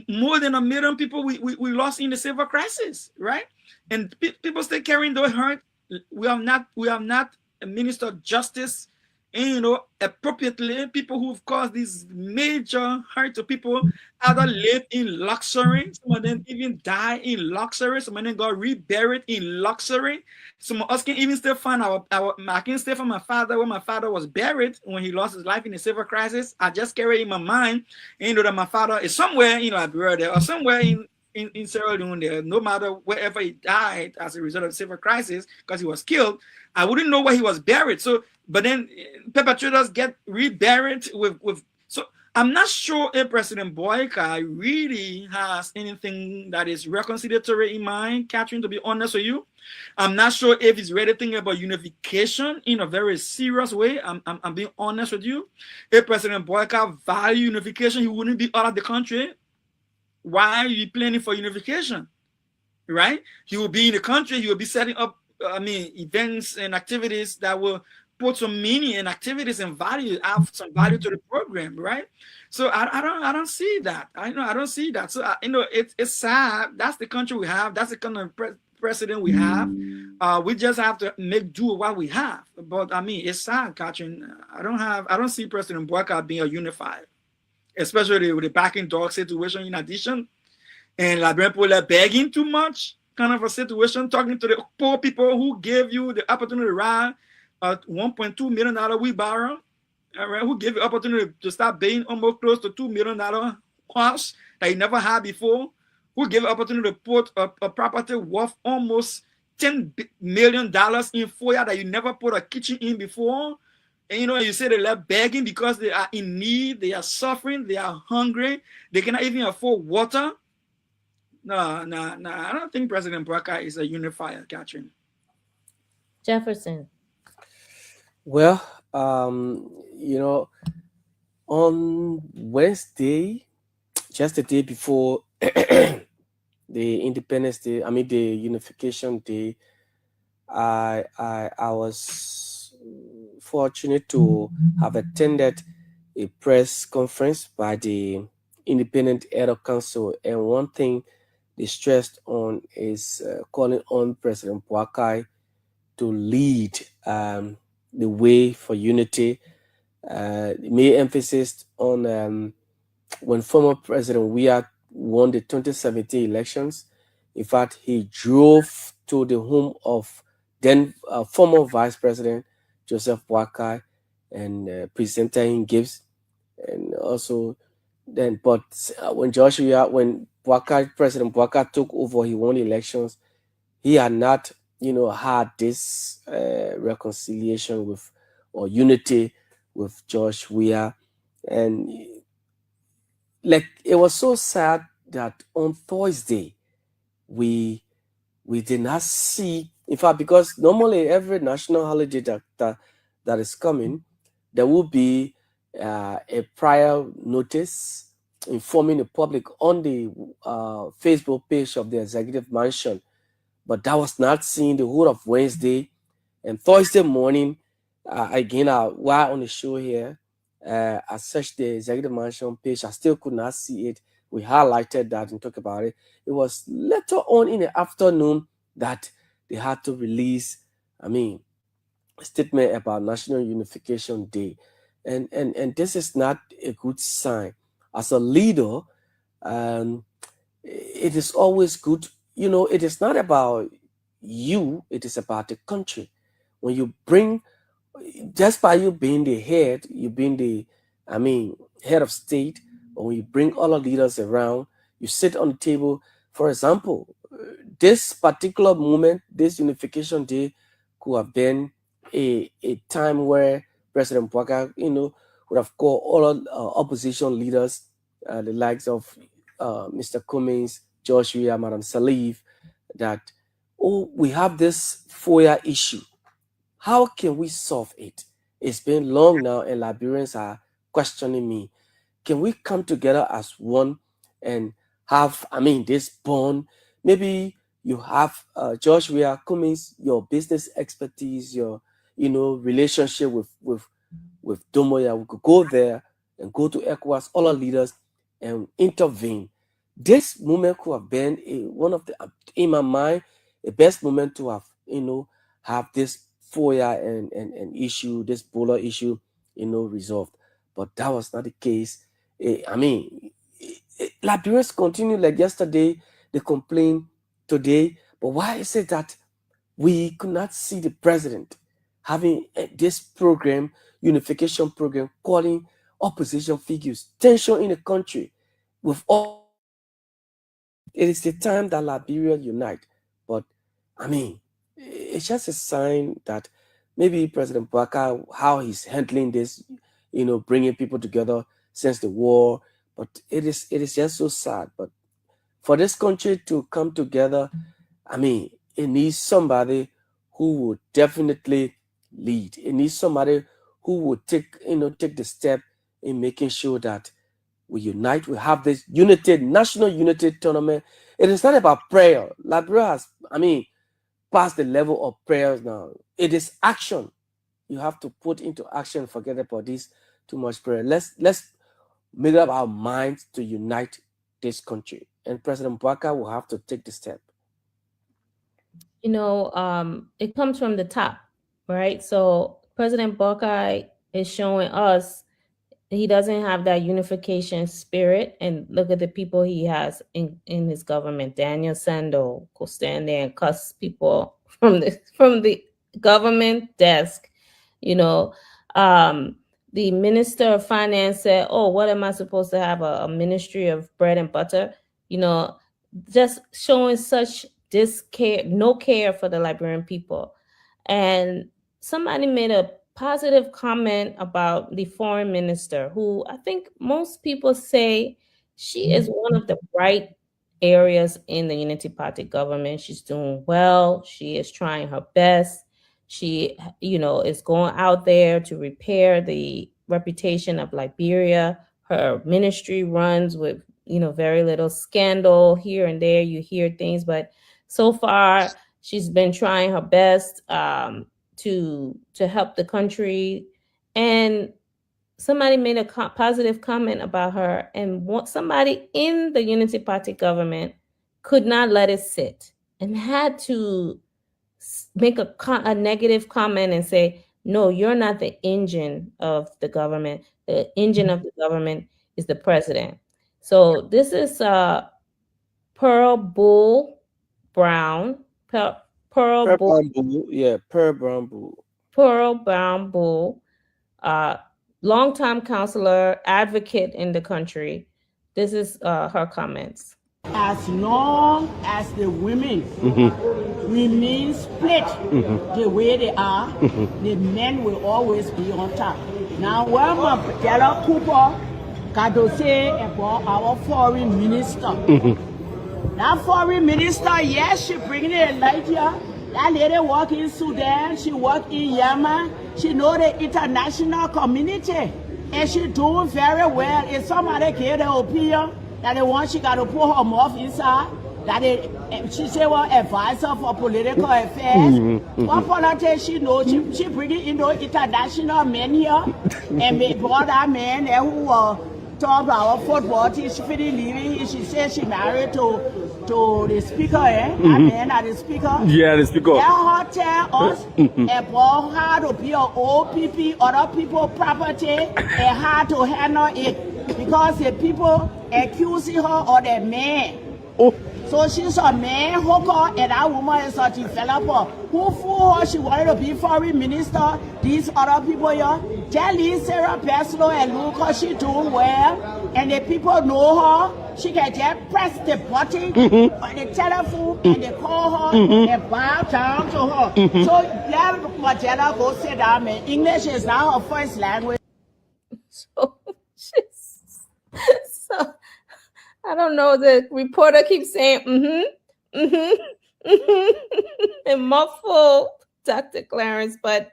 more than 1 million people we lost in the civil crisis, right? And people still carrying those hurt. We have not a minister of justice, and you know, appropriately, people who've caused this major hurt to people either live in luxury, some of them even die in luxury, some of them got reburied in luxury. Some of us can even still find I can still find my father where my father was buried when he lost his life in the civil crisis. I just carry in my mind, and you know, that my father is somewhere in Liberia there or somewhere in Sierra Leone there, no matter wherever he died as a result of the civil crisis, because he was killed, I wouldn't know where he was buried. So, but then perpetrators get reburied with. So I'm not sure if President Boyka really has anything that is reconciliatory in mind, Catherine, to be honest with you. I'm not sure if he's really thinking about unification in a very serious way. I'm being honest with you. If President Boyka value unification, he wouldn't be out of the country. Why are you planning for unification, right? He will be in the country. He will be setting up, events and activities that will put some meaning and activities and value, have some value to the program, right? So I don't see that. I don't see that. So it's sad. That's the country we have. That's the kind of president we have. We just have to make do with what we have. But I mean, it's sad, Catherine. I don't see President Boakai being a unified, especially with the backing dog situation. In addition, and Liberian people are begging too much, kind of a situation. Talking to the poor people who gave you the opportunity to ride a $1.2 million wheelbarrow, all right, who gave you opportunity to start paying almost close to $2 million house that you never had before, who gave you opportunity to put a property worth almost $10 million in foyer that you never put a kitchen in before. And you say they're begging because they are in need, they are suffering, they are hungry, they cannot even afford water. No. I don't think President Boakai is a unifier, Catherine. Jefferson. Well, on Wednesday, just the day before the Independence Day, the Unification Day, I was fortunate to have attended a press conference by the Independent Elder Council, and one thing they stressed on is calling on President Boakai to lead the way for unity. Made emphasis on when former President Weah won the 2017 elections. In fact, he drove to the home of then former Vice President Joseph Boakai and presented him gifts, and also then. But when President Boakai took over, he won the elections. He had not, had this reconciliation with or unity with George Weah, and it was so sad that on Thursday we did not see. In fact, because normally every national holiday that is coming, there will be a prior notice informing the public on the Facebook page of the executive mansion. But that was not seen the whole of Wednesday and Thursday morning. Again, while on the show here, I searched the executive mansion page. I still could not see it. We highlighted that and talked about it. It was later on in the afternoon that they had to release, a statement about National Unification Day. And this is not a good sign. As a leader, it is always good. It is not about you, it is about the country. When you bring, just by you being the head, you being the, head of state, or when you bring all the leaders around, you sit on the table. For example, this particular moment, this Unification Day could have been a time where President Boakai, would have called all opposition leaders, the likes of Mr. Cummings, George Weah, Madam Salif, that, we have this FOIA issue. How can we solve it? It's been long now, and Liberians are questioning me. Can we come together as one and have, this bond? Maybe you have George Weah Cummings, your business expertise, your, relationship with Domoya. We could go there and go to ECOWAS, all our leaders, and intervene. This moment could have been one of the, in my mind, the best moment to have, have this FOIA and issue, this Bola issue, resolved. But that was not the case. Liberians continue like yesterday, they complain today. But why is it that we could not see the president having this program, unification program, calling opposition figures, tension in the country with all? It is the time that Liberia unite. But it's just a sign that maybe President Boakai, how he's handling this, bringing people together since the war. But it is just so sad. But for this country to come together, it needs somebody who would definitely lead. It needs somebody who would take the step in making sure that we unite. We have this national unity tournament. It is not about prayer. Liberia has, past the level of prayers now. It is action. you have to put into action. Forget about this too much prayer. Let's make up our minds to unite this country, and President Baka will have to take the step. It comes from the top, right? So President Buckeye is showing us he doesn't have that unification spirit. And look at the people he has in his government. Daniel Sando will stand there and cuss people from the government desk. The Minister of Finance said, "Oh, what am I supposed to have? A ministry of bread and butter?" Just showing such no care for the Liberian people. And somebody made a positive comment about the foreign minister, who I think most people say she is one of the bright areas in the Unity Party government. She's doing well. She is trying her best. She, is going out there to repair the reputation of Liberia. Her ministry runs with, very little scandal here and there. You hear things, but so far she's been trying her best to help the country. And somebody made a positive comment about her, and somebody in the Unity Party government could not let it sit and had to make a negative comment and say, "No, you're not the engine of the government. The engine of the government is the president." So this is Pearl Bull Brown. Pearl Brown Bull, longtime counselor, advocate in the country. This is her comments. As long as the women remain split the way they are, the men will always be on top. Now, when Mandela Cooper got to say about our foreign minister, that foreign minister, yes, she bringing it light here. That lady work in Sudan, she work in Yemen, she know the international community, and she doing very well. If somebody gave the opinion that the one she got to put her mouth inside, that she say well advisor for political affairs. One politician she know, she bringing in those international men here, and they brought that man there who talk about football team. She finished leaving. She said she married to the speaker, that man at the speaker. Yeah, the speaker. Let her tell us about how to be an OPP, other people property, and how to handle it. Because the people accusing her of the man. So she's a man hooker, and that woman is a developer. Who fooled her? She wanted to be foreign minister. These other people here, just leave Sarah Peslow and look her. She doing well, and the people know her. She can just press the button on the telephone, and they call her and bow down to her. So let Mandela go sit down, man. English is not her first language. So I don't know. The reporter keeps saying, and muffled Dr. Clarence, but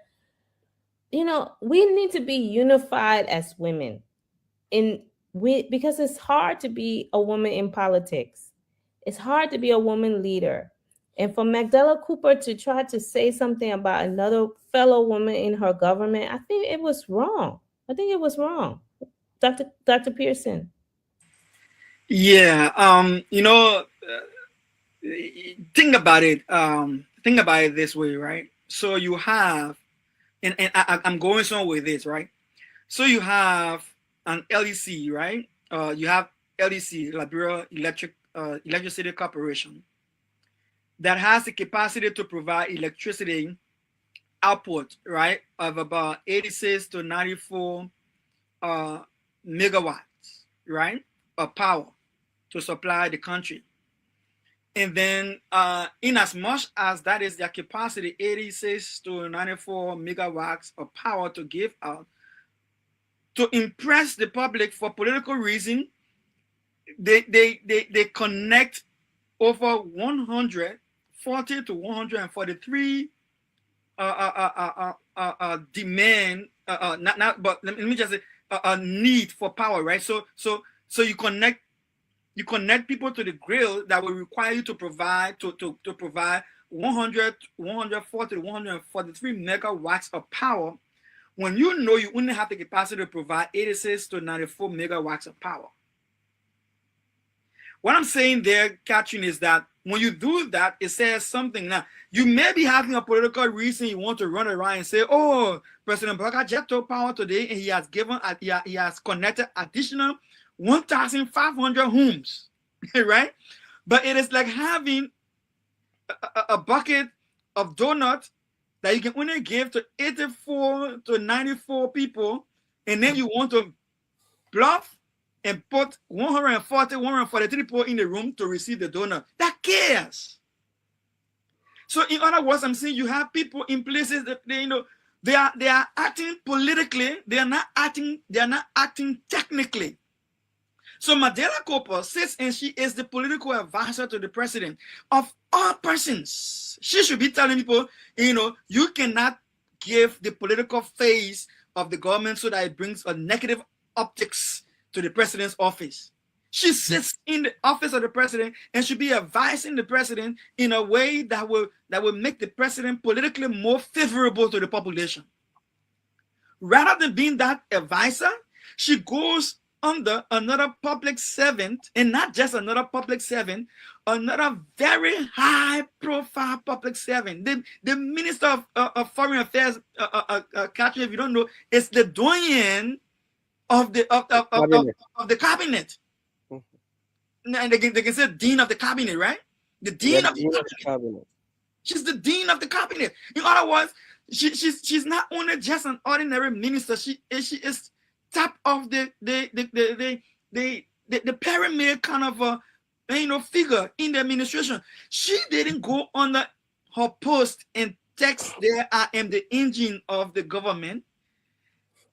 we need to be unified as women, because it's hard to be a woman in politics. It's hard to be a woman leader, and for Magdala Cooper to try to say something about another fellow woman in her government, I think it was wrong. Dr. Pearson. Yeah, think about it. Think about it this way, right? So you have, and I'm going somewhere with this, right? So you have an LEC, right? You have LEC, Liberia Electricity Corporation, that has the capacity to provide electricity output, right, of about 86 to 94 megawatts, right, of power to supply the country. And then in as much as that is their capacity, 86 to 94 megawatts of power to give out, to impress the public for political reason, they connect over 140 to 143 demand, but let me just say a need for power, right? So you connect people to the grill that will require you to provide provide 140 to 143 megawatts of power when you know you only have the capacity to provide 86 to 94 megawatts of power. What I'm saying there, Catherine, is that when you do that, it says something. Now, you may be having a political reason you want to run around and say, oh, President Barack just took power today and he has given, he has connected additional 1,500 homes, right? But it is like having a bucket of donuts that you can only give to 84 to 94 people, and then you want to bluff and put 140, 143 people in the room to receive the donut. That cares. So in other words, I'm saying you have people in places that they are acting politically, they are not acting technically. So Mandela Cooper sits and she is the political advisor to the president. Of all persons, she should be telling people, you cannot give the political face of the government so that it brings a negative optics to the president's office. She sits in the office of the president and should be advising the president in a way that will make the president politically more favorable to the population. Rather than being that advisor, she goes under another public servant, and not just another public servant, another very high-profile public servant. The Minister of Foreign Affairs, Catherine, if you don't know, is the doyen of the cabinet. And they can say dean of the cabinet, right? The dean of the cabinet. She's the dean of the cabinet. In other words, she's not only just an ordinary minister. She is top of the pyramid kind of a figure in the administration. She didn't go under her post and text, "There I am, the engine of the government."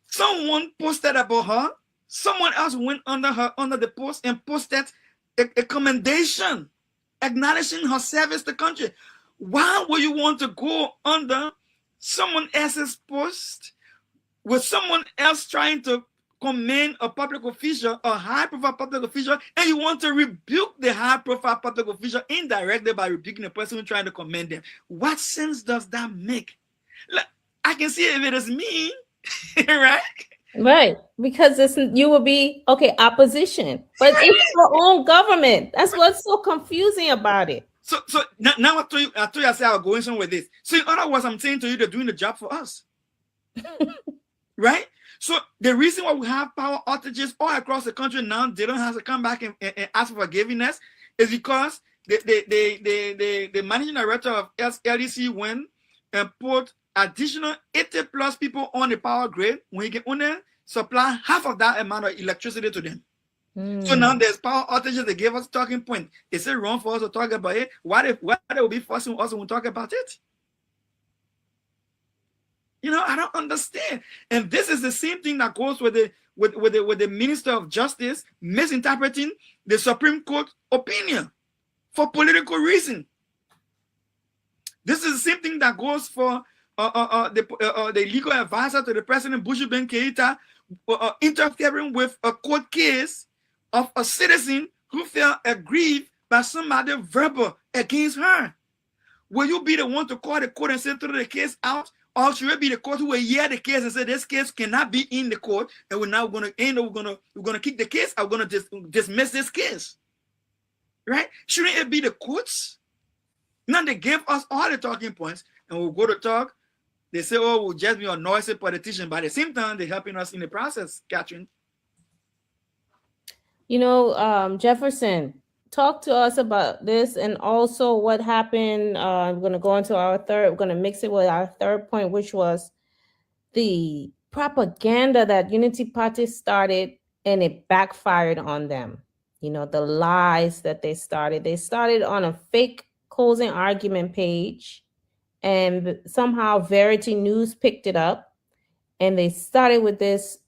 Someone posted about her. Someone else went under the post and posted a commendation acknowledging her service to the country. Why would you want to go under someone else's post with someone else trying to commend a public official, a high-profile public official, and you want to rebuke the high-profile public official indirectly by rebuking the person who's trying to commend them? What sense does that make? Like, I can see if it is me, right? Right, because you will be opposition, but it's your own government. That's what's so confusing about it. So now I told you I said I'll go in somewhere with this. So in other words, I'm saying to you, they're doing the job for us, right? So the reason why we have power outages all across the country now, they don't have to come back and ask for forgiveness, is because the managing director of LDC went and put additional 80+ people on the power grid when he can only supply half of that amount of electricity to them. So now there's power outages. They gave us a talking point. Is it wrong for us to talk about it? Why they will be forcing us when we talk about it? I don't understand. And this is the same thing that goes with the Minister of Justice misinterpreting the Supreme Court opinion for political reason. This is the same thing that goes for the legal advisor to the president, Buju Ben Keita, interfering with a court case of a citizen who felt aggrieved by somebody verbal against her. Will you be the one to call the court and say, throw the case out? Or should it be the court who will hear the case and say this case cannot be in the court, and we're now going to kick the case? I'm going to dismiss this case, right? Shouldn't it be the courts? Now they give us all the talking points, and we'll go to talk. They say, "Oh, we'll just be a noisy politician," but at the same time, they're helping us in the process, Catherine. Jefferson, talk to us about this and also what happened. I'm going to go into our third. We're going to mix it with our third point, which was the propaganda that Unity Party started, and it backfired on them. The lies that they started. They started on a fake closing argument page, and somehow Verity News picked it up, and they started with this.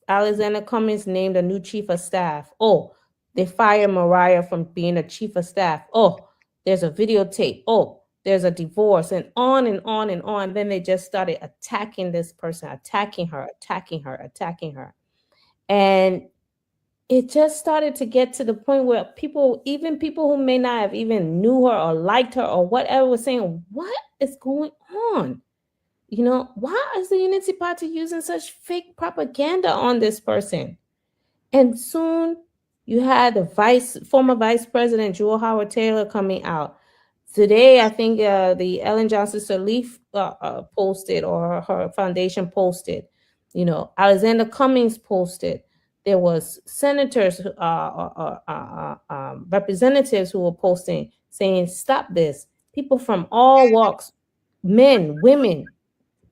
Alexander Cummings named a new chief of staff. Oh, they fired Mariah from being a chief of staff. Oh, there's a videotape. Oh, there's a divorce, and on and on and on. Then they just started attacking this person, attacking her. And it just started to get to the point where people who may not have even knew her or liked her or whatever, was saying, what is going on? You know, why is the Unity Party using such fake propaganda on this person? And soon you had the former Vice President Jewel Howard Taylor coming out. Today, I think the Ellen Johnson Sirleaf posted, or her foundation posted. You know, Alexander Cummings posted. There was senators, representatives who were posting saying, "Stop this." People from all walks, men, women,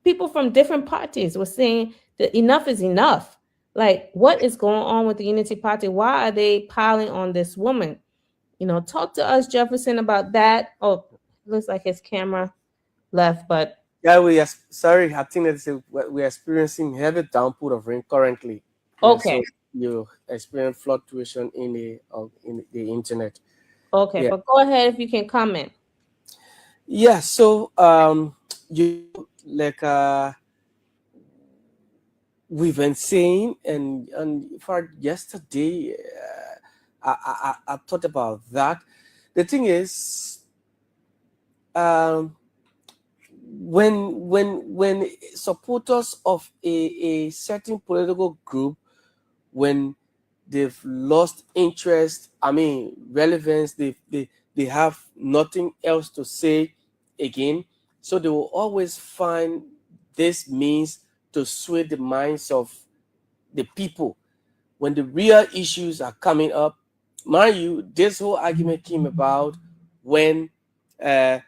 people from different parties were saying that enough is enough. Like, what is going on with the Unity Party? Why are they piling on this woman? You know, talk to us, Jefferson, about that. Oh, looks like his camera left, but Yeah, sorry, I think that we're experiencing heavy downpour of rain currently. Yeah, so okay. you experience fluctuation in the internet. Okay, Yeah. but go ahead if you can comment. Yeah, so you like we've been saying, and for yesterday, I thought about that. The thing is, um, when supporters of a certain political group, when they've lost interest, I mean relevance, they have nothing else to say again, so they will always find this means to sway the minds of the people when the real issues are coming up. Mind you, this whole argument came about when the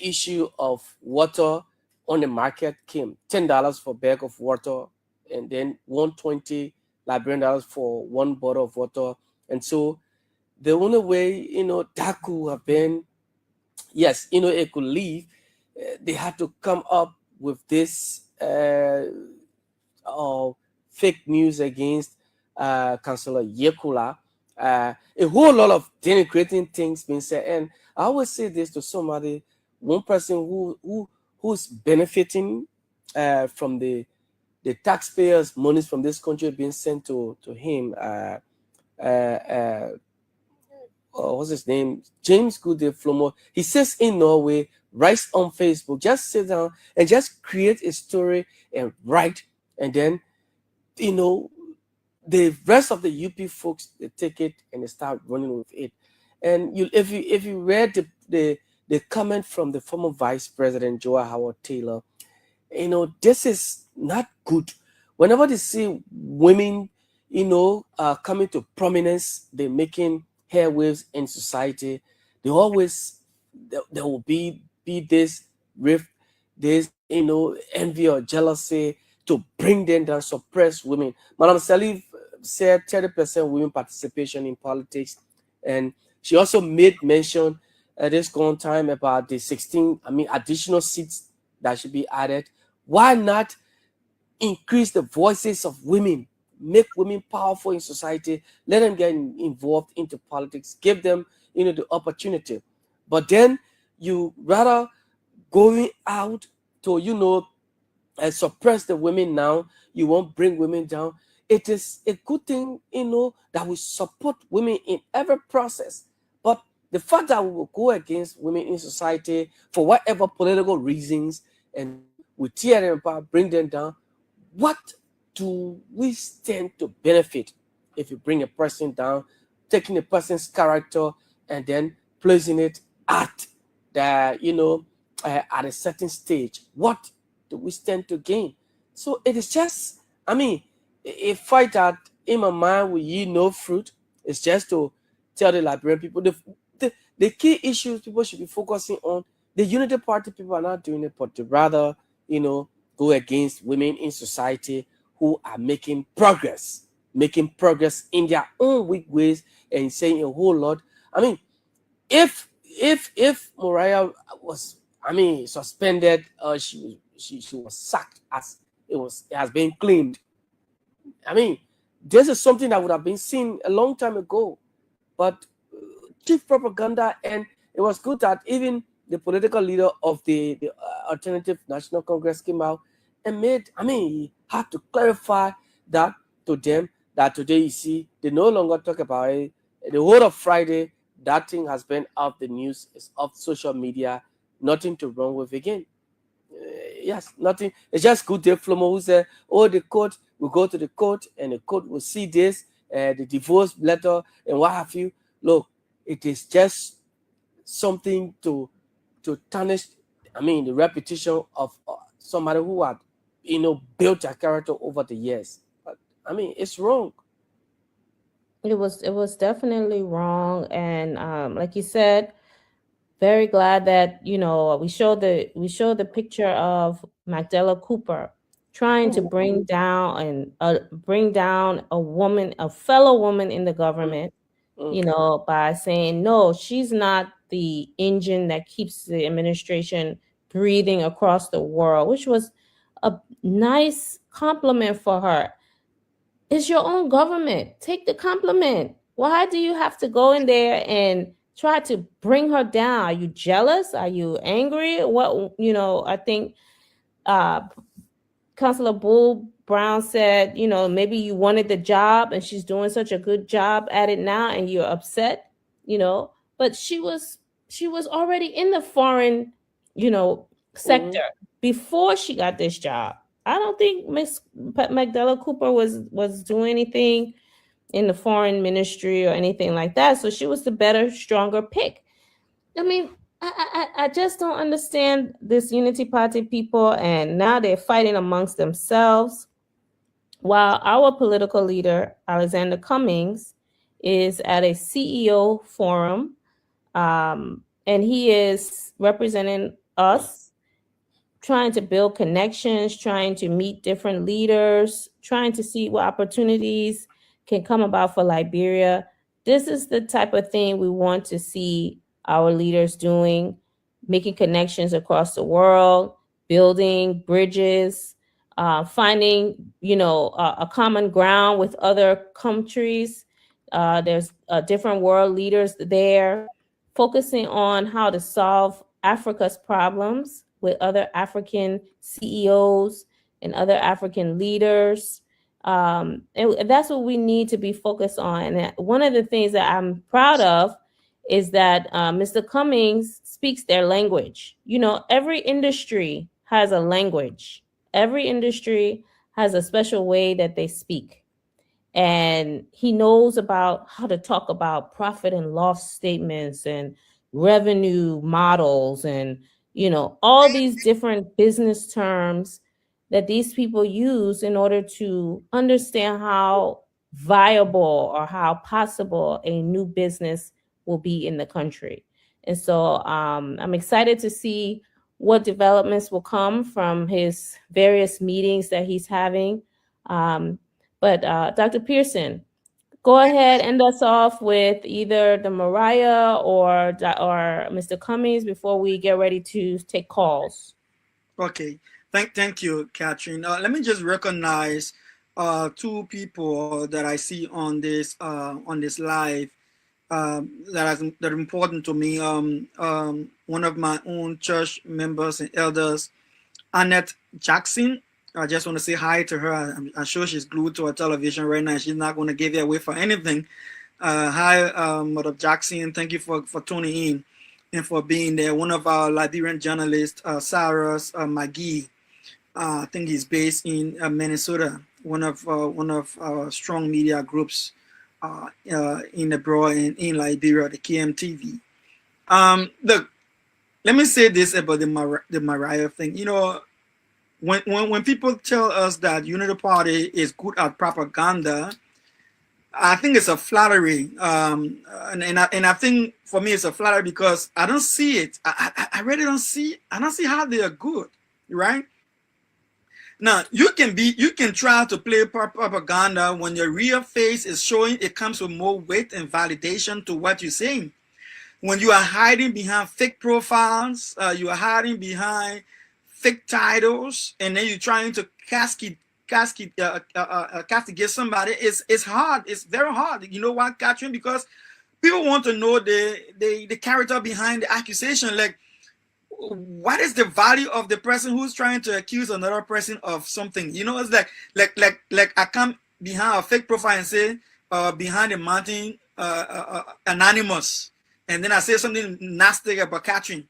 issue of water on the market came. $10 for a bag of water, and then 120 Liberian dollars for one bottle of water. And so the only way, that could have been, yes, it could leave. They had to come up with this fake news against Councillor Yekula. A whole lot of denigrating things being said. And I always say this to somebody, one person who's benefiting from the taxpayers' monies from this country being sent to him. What's his name? James Goode Flomo. He says in Norway, writes on Facebook, just sit down and just create a story and write, and then the rest of the UP folks, they take it and they start running with it. And if you read the comment from the former Vice President Joa Howard Taylor, this is not good. Whenever they see women, coming to prominence, they're making hairwaves in society. They always there will be this rift, this envy or jealousy to bring them down, suppress women. Madam Salif said 30% women participation in politics, and she also made mention at this current time about the 16 additional seats that should be added. Why not increase the voices of women, make women powerful in society, let them get involved into politics, give them the opportunity? But then you rather going out to suppress the women now, you won't bring women down. It is a good thing that we support women in every process, but the fact that we will go against women in society for whatever political reasons, and then we tear them apart, bring them down, what do we stand to benefit if you bring a person down, taking a person's character and then placing it at the at a certain stage? What do we stand to gain? So it is just, a fight that in my mind will yield no fruit. It's just to tell the Liberian people the key issues people should be focusing on. The Unity Party people are not doing it, but they rather go against women in society who are making progress in their own weak ways and saying a whole lot. If Mariah was suspended, she was sacked, as it has been claimed. This is something that would have been seen a long time ago, but cheap propaganda. And it was good that even the political leader of the Alternative National Congress came out and he had to clarify that to them, that today, you see, they no longer talk about it. The whole of Friday, that thing has been off the news, it's off social media, nothing to run with again. yes, nothing. It's just good day Flomo who said, oh, the court will go to the court and the court will see this, the divorce letter and what have you. Look, it is just something to tarnish, the reputation of somebody who had, built a character over the years. But it's wrong. It was definitely wrong, and like you said, very glad that we showed the picture of Magdala Cooper trying to bring down a fellow woman in the government, by saying no, she's not the engine that keeps the administration breathing across the world, which was a nice compliment for her. It's your own government. Take the compliment. Why do you have to go in there and try to bring her down? Are you jealous? Are you angry? What, I think Councilor Bull Brown said, maybe you wanted the job and she's doing such a good job at it now and you're upset, but she was already in the foreign, sector before she got this job. I don't think Miss Magdala Cooper was doing anything in the foreign ministry or anything like that. So she was the better, stronger pick. I just don't understand this Unity Party people, and now they're fighting amongst themselves. While our political leader, Alexander Cummings, is at a CEO forum, and he is representing us, trying to build connections, trying to meet different leaders, trying to see what opportunities can come about for Liberia. This is the type of thing we want to see our leaders doing, making connections across the world, building bridges, finding, a common ground with other countries. There's different world leaders there, focusing on how to solve Africa's problems with other African CEOs and other African leaders. And that's what we need to be focused on. And one of the things that I'm proud of is that Mr. Cummings speaks their language. Every industry has a language. Every industry has a special way that they speak. And he knows about how to talk about profit and loss statements and revenue models and, all these different business terms that these people use in order to understand how viable or how possible a new business will be in the country. And so I'm excited to see what developments will come from his various meetings that he's having. But Dr. Pearson, go ahead, end us off with either the Mariah or Mr. Cummings before we get ready to take calls. Okay, thank you, Catherine. Let me just recognize two people that I see on this live that are important to me. One of my own church members and elders, Annette Jackson. I just want to say hi to her. I'm sure she's glued to her television right now. She's not going to give it away for anything. Hi, Mother Jackson. Thank you for tuning in and for being there. One of our Liberian journalists, Cyrus McGee. I think he's based in Minnesota. One of our strong media groups in abroad and in Liberia, the KMTV. Look, let me say this about the Mariah thing. When people tell us that Unity Party is good at propaganda, I think it's a flattery, and I think for me it's a flattery because I don't see it. I really don't see. I don't see how they are good, right? Now you can try to play propaganda when your real face is showing. It comes with more weight and validation to what you're saying. When you are hiding behind fake profiles, you are hiding behind fake titles, and then you're trying to castigate somebody. It's hard. It's very hard. You know why, Catherine? Because people want to know the character behind the accusation. Like, what is the value of the person who's trying to accuse another person of something? It's like I come behind a fake profile and say behind the mountain anonymous, and then I say something nasty about Catherine.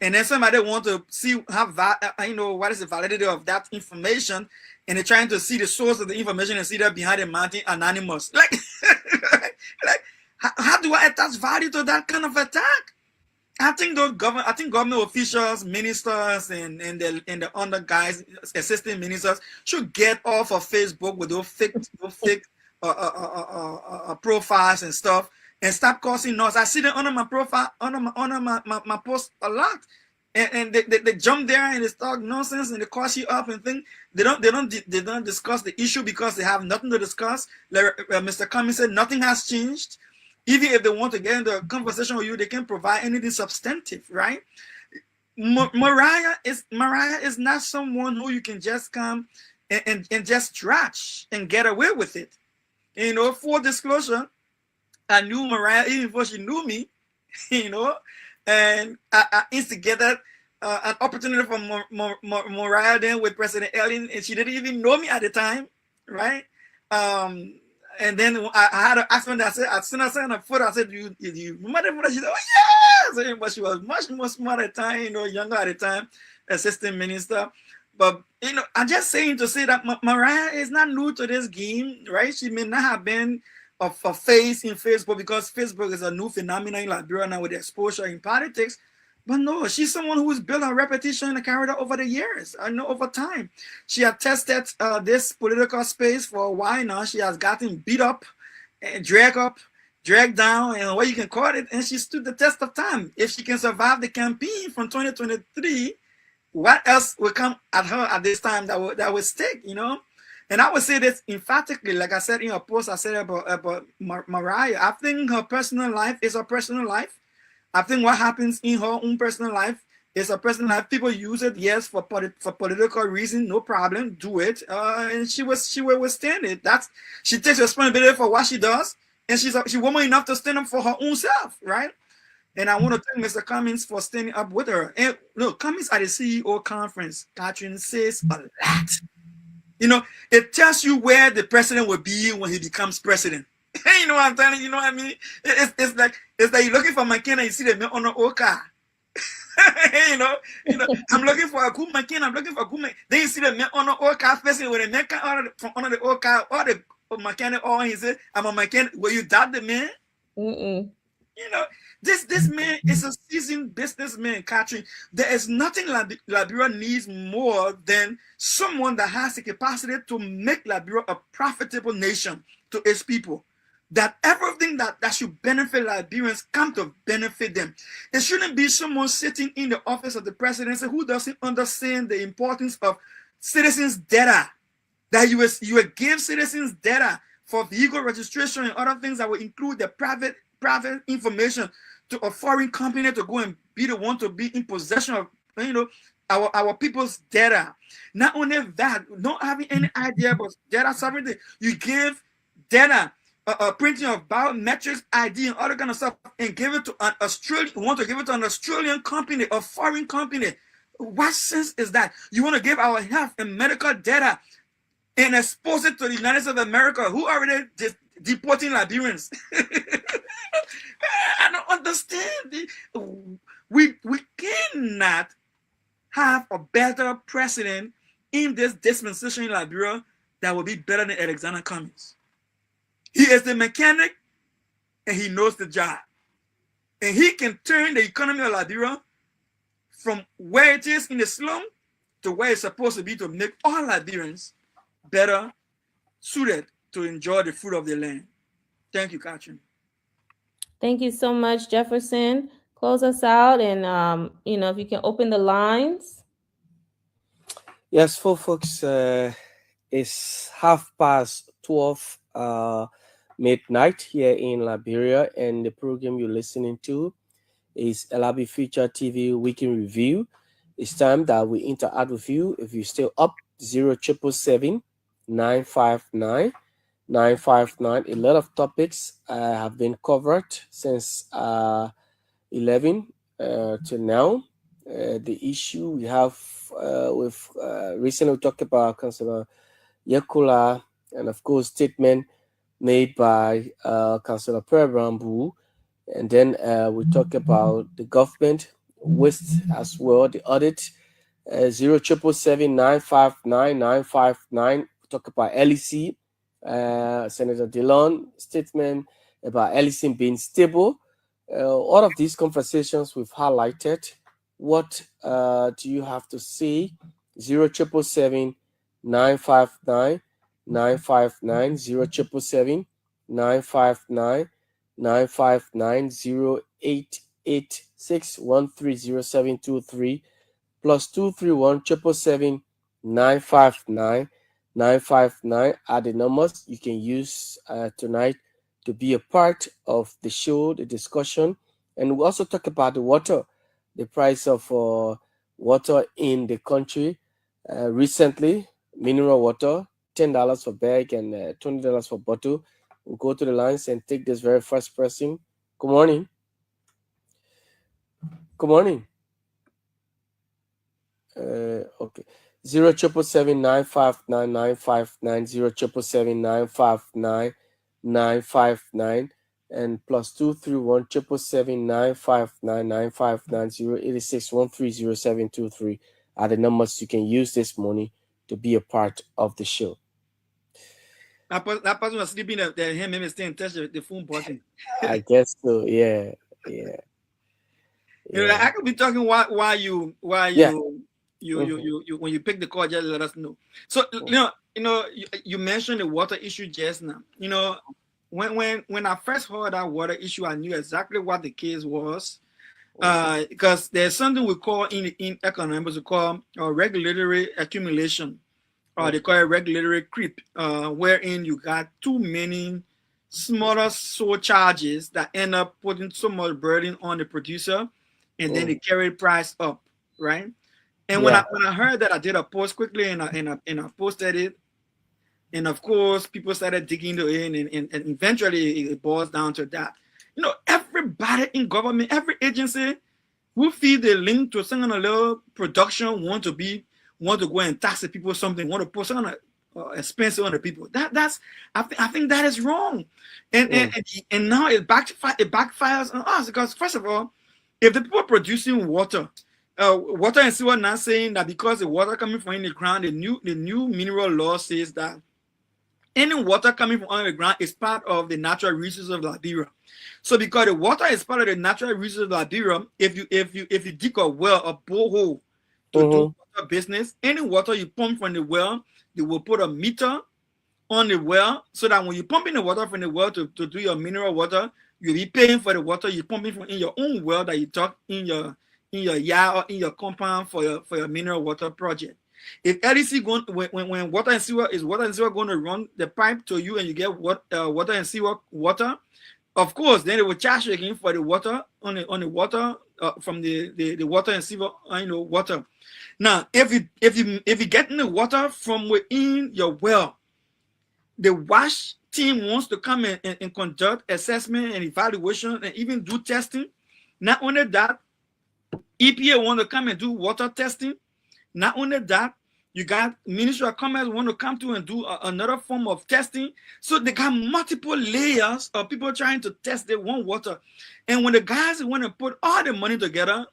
and then somebody want to see what is the validity of that information, and they're trying to see the source of the information and see that behind the mountain anonymous. Like, how do I attach value to that kind of attack? I think government officials, ministers, and the under guys, assistant ministers should get off of Facebook with those fake profiles and stuff, and stop causing noise. I see them under my profile, under my post a lot, and they jump there and they talk nonsense and they cause you up and think they don't discuss the issue because they have nothing to discuss. Like Mr. Cummings said, nothing has changed. Even if they want to get into a conversation with you, they can provide anything substantive, right? Mariah is not someone who you can just come and just trash and get away with it. You know, full disclosure, I knew Mariah even before she knew me, you know, and I instigated an opportunity for Mariah then with President Ellen, and she didn't even know me at the time, right? And then I had to ask her that. I said, as soon as I saw her photo, I said, "Do you remember the photo?" She said, "Oh yes!" But she was much more smart at the time, you know, younger at the time, assistant minister. But you know, I'm just saying to say that Mariah is not new to this game, right? She may not have been a face in Facebook because Facebook is a new phenomenon in Liberia now with the exposure in politics. But no, she's someone who's built her reputation and carried out over the years. I know over time. She had tested this political space for a while now. She has gotten beat up, and dragged down, and what you can call it, and she stood the test of time. If she can survive the campaign from 2023, what else will come at her at this time that will stick, you know? And I would say this emphatically, like I said in a post I said about Mariah. I think her personal life is her personal life. I think what happens in her own personal life is her personal life. People use it, yes, for political reason, no problem, do it. And she will withstand it. She takes responsibility for what she does, and she's woman enough to stand up for her own self, right? And I want to thank Mr. Cummings for standing up with her. And look, Cummings at the CEO conference, Catherine says a lot. You know, it tells you where the president will be when he becomes president. You know what I'm telling you? You know what I mean? It's like you're looking for McKenna, you see them on the old car. you know, I'm looking for a good McKenna. I'm looking for a good McKenna. Then you see the man on the old car facing with a man from under the old car, or the mechanic on. He said, "I'm a mechanic." Will you doubt the man? You know, this man is a seasoned businessman, Catherine. There is nothing Liberia needs more than someone that has the capacity to make Liberia a profitable nation to its people. That everything that should benefit Liberians come to benefit them. It shouldn't be someone sitting in the office of the presidency who doesn't understand the importance of citizens' data. That you will give citizens data for vehicle registration and other things that will include the private information to a foreign company to go and be the one to be in possession of, you know, our people's data. Not only that, not having any idea about data sovereignty, you give data, printing of biometrics, ID, and other kind of stuff, and give it to an Australian. You want to give it to an Australian company, a foreign company. What sense is that? You want to give our health and medical data and expose it to the United States of America, who already deporting Liberians? I don't understand. We cannot have a better president in this dispensation in Liberia that will be better than Alexander Cummings. He is the mechanic, and he knows the job. And he can turn the economy of Liberia from where it is in the slum to where it's supposed to be to make all Liberians better suited to enjoy the fruit of the land. Thank you, Catherine. Thank you so much, Jefferson. Close us out, and you know, if you can open the lines. Yes, folks, it's 12:30 midnight here in Liberia, and the program you're listening to is LIB Future TV Weekend Review. It's time that we interact with you. If you're still up, 0777-959-959. A lot of topics have been covered since 11 to now. The issue we have with recently we talked about Councillor Yakula, and of course statement made by Councillor Perebrambu, and then we talk about the government waste as well. The audit 0777959 talk about LEC. Senator Dillon statement about LEC being stable. All of these conversations we've highlighted. What do you have to say? 0777959 959 077 959 959 0886 130723 plus 231 777 959 959 are the numbers you can use tonight to be a part of the show, the discussion. And we also talk about the water, the price of water in the country. Recently, mineral water, $10 for bag and $20 for bottle. We'll go to the lines and take this very first person. Good morning. Good morning. Okay. 0777959 0777959 and plus 231 777 959 130723 are the numbers you can use this morning to be a part of the show. That person was sleeping there. Him maybe stay in touch with the phone button. I guess so. Yeah. You know, I could be talking why you when you pick the call, just let us know. So you mentioned the water issue just now. You know, when I first heard that water issue, I knew exactly what the case was. Because there's something we call in economics, we call regulatory accumulation, or they call it regulatory creep, wherein you got too many smaller surcharges that end up putting so much burden on the producer, and then they carry the price up, right? And when I heard that, I did a post quickly and I posted it, and of course people started digging into it, and eventually it boils down to that. You know, everybody in government, every agency who feed the link to some kind of little production want to go and tax the people something, want to put some kind of expense on the people. I think that is wrong, and now it backfires on us, because first of all, if the people producing water and sewer not saying that because the water coming from in the ground, the new mineral law says that any water coming from under the ground is part of the natural resources of Liberia. So because the water is part of the natural resources of Liberia, if you dig a well, a borehole to do water business, any water you pump from the well, they will put a meter on the well, so that when you pump in the water from the well to do your mineral water, you'll be paying for the water you pumping from in your own well that you took in your yard or in your compound for your mineral water project. If LEC when water and sewer going to run the pipe to you and you get water and sewer water, of course, then they will charge you again for the water on the water from the water and sewer water. Now, if you getting the water from within your well, the wash team wants to come and conduct assessment and evaluation and even do testing. Not only that, EPA want to come and do water testing. Not only that, you got Ministry of Commerce want to come to and do another form of testing. So they got multiple layers of people trying to test their own water. And when the guys want to put all the money together,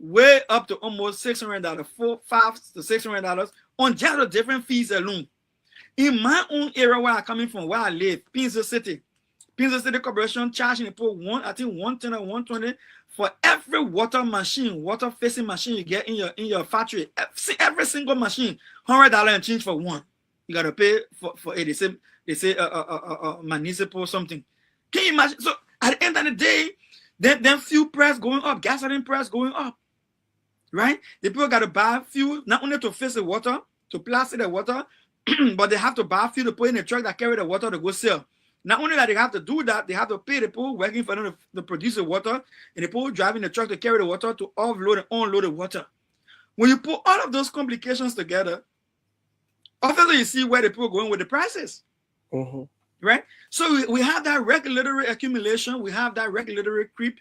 way up to almost $600, $500 to $600 on just the different fees alone. In my own area where I'm coming from, where I live, Pinzo City Corporation charging people $110 or $120 for every water facing machine you get in your factory. Every single machine, $100 and change for one. You gotta pay for it. They say municipal something. Can you imagine? So at the end of the day, then fuel price going up, gasoline price going up, right? The people gotta buy fuel not only to fix the water, to plastic the water, but they have to buy fuel to put in the truck that carry the water to go sell. Not only that they have to do that, they have to pay the people working for them to produce the water, and the people driving the truck to carry the water to offload and unload the water. When you put all of those complications together, obviously you see where the people are going with the prices, right? So we have that regulatory accumulation, we have that regulatory creep,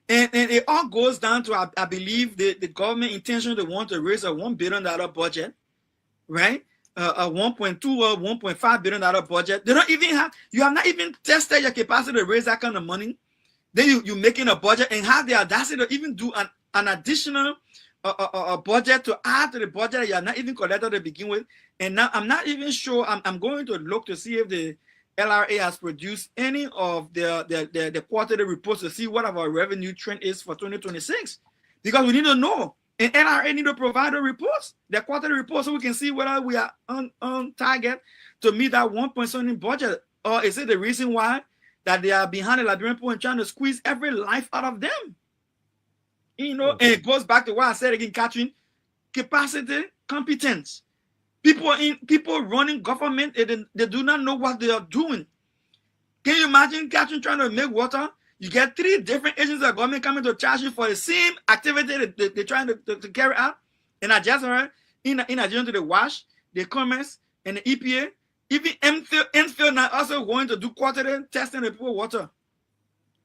and it all goes down to, I believe, the government intention to want to raise a $1 billion budget, right? A $1.2 or $1.5 billion budget. You have not even tested your capacity to raise that kind of money. Then you're making a budget and have the audacity to even do an additional budget to add to the budget that you are not even collected to begin with. And now I'm not even sure. I'm going to look to see if the LRA has produced any of the quarterly reports to see what our revenue trend is for 2026, because we need to know. And LRA need to provide the reports, the quarterly reports, so we can see whether we are on target to meet that 1.7 budget, or is it the reason why that they are behind the Liberian people and trying to squeeze every life out of them? You know, and it goes back to what I said again, Catherine: capacity, competence. People running government, they do not know what they are doing. Can you imagine, Catherine, trying to make water? You get 3 different agencies of government coming to charge you for the same activity that they're trying to carry out. And I just heard, in addition to the WASH, the Commerce, and the EPA, even MPhil now also going to do quarterly testing of people water.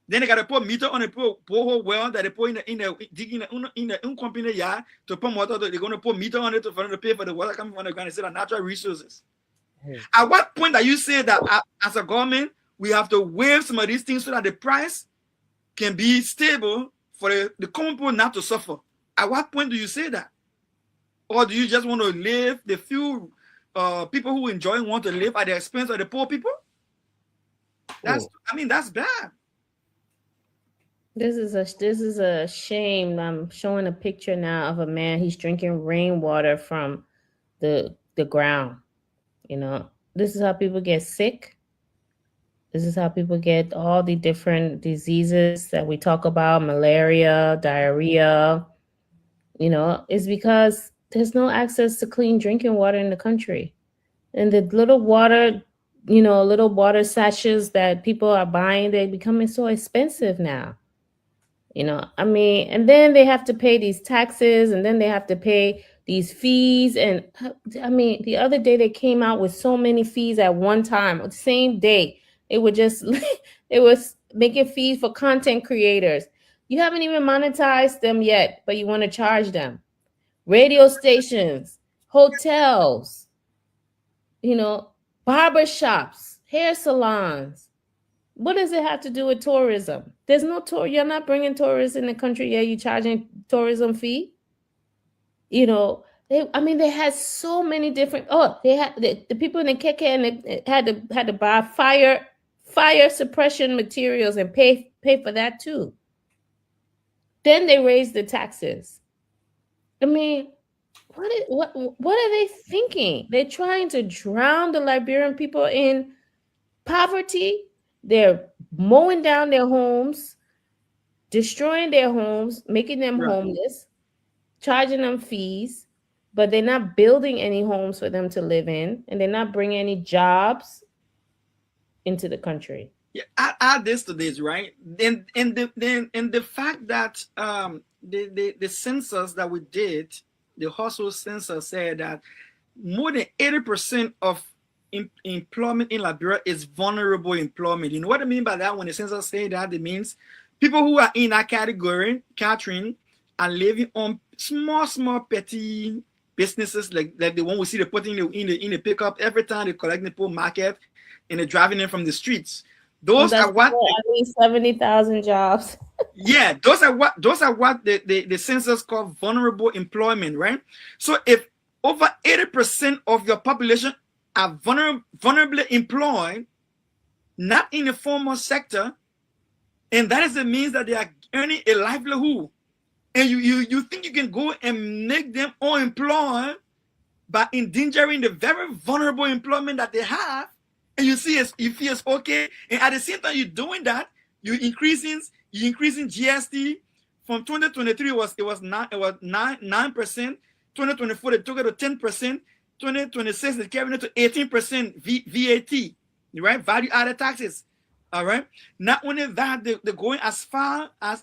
Then they got to put meter on the borehole well that they put in the company yard to pump water. They're going to put meter on it for them to pay for the water coming from the ground instead of natural resources. At what point are you saying that as a government, we have to waive some of these things so that the price can be stable for the common people not to suffer? At what point do you say that? Or do you just want to live, the few people who enjoy want to live at the expense of the poor people? That's bad. This is a shame. I'm showing a picture now of a man. He's drinking rainwater from the ground. You know, this is how people get sick. This is how people get all the different diseases that we talk about, malaria, diarrhea. You know, it's because there's no access to clean drinking water in the country. And the little water sachets that people are buying, they're becoming so expensive now. You know, I mean, and then they have to pay these taxes, and then they have to pay these fees. And I mean, the other day they came out with so many fees at one time, the same day. It was making fees for content creators. You haven't even monetized them yet, but you want to charge them. Radio stations, hotels, you know, barber shops, hair salons. What does it have to do with tourism? There's no tour. You're not bringing tourists in the country. Yeah, you're charging tourism fee. You know, they had so many different. Oh, they had the people in the KK, and they had to buy fire suppression materials and pay for that too. Then they raised the taxes. I mean, what are they thinking? They're trying to drown the Liberian people in poverty. They're mowing down their homes, destroying their homes, making them homeless, charging them fees, but they're not building any homes for them to live in, and they're not bringing any jobs into the country. Yeah, add this to this, right? And the fact that the census that we did, the household census, said that more than 80% of employment in Liberia is vulnerable employment. You know what I mean by that? When the census say that, it means people who are in that category, Catherine, are living on small petty businesses like the one we see they put in the pickup every time they collect the poor market and they're driving in from the streets. Those are what at least 70,000 jobs. Yeah, those are what the census call vulnerable employment, right? So if over 80% of your population are vulnerably employed, not in the formal sector, and that is the means that they are earning a livelihood, and you think you can go and make them unemployed by endangering the very vulnerable employment that they have, and you feel it's okay, and at the same time you're doing that, you're increasing GST from 2023 it was 9%, 2024 they took it to 10%. 2026 is carrying it to 18% VAT, right? Value added taxes. All right. Not only that, they're going as far as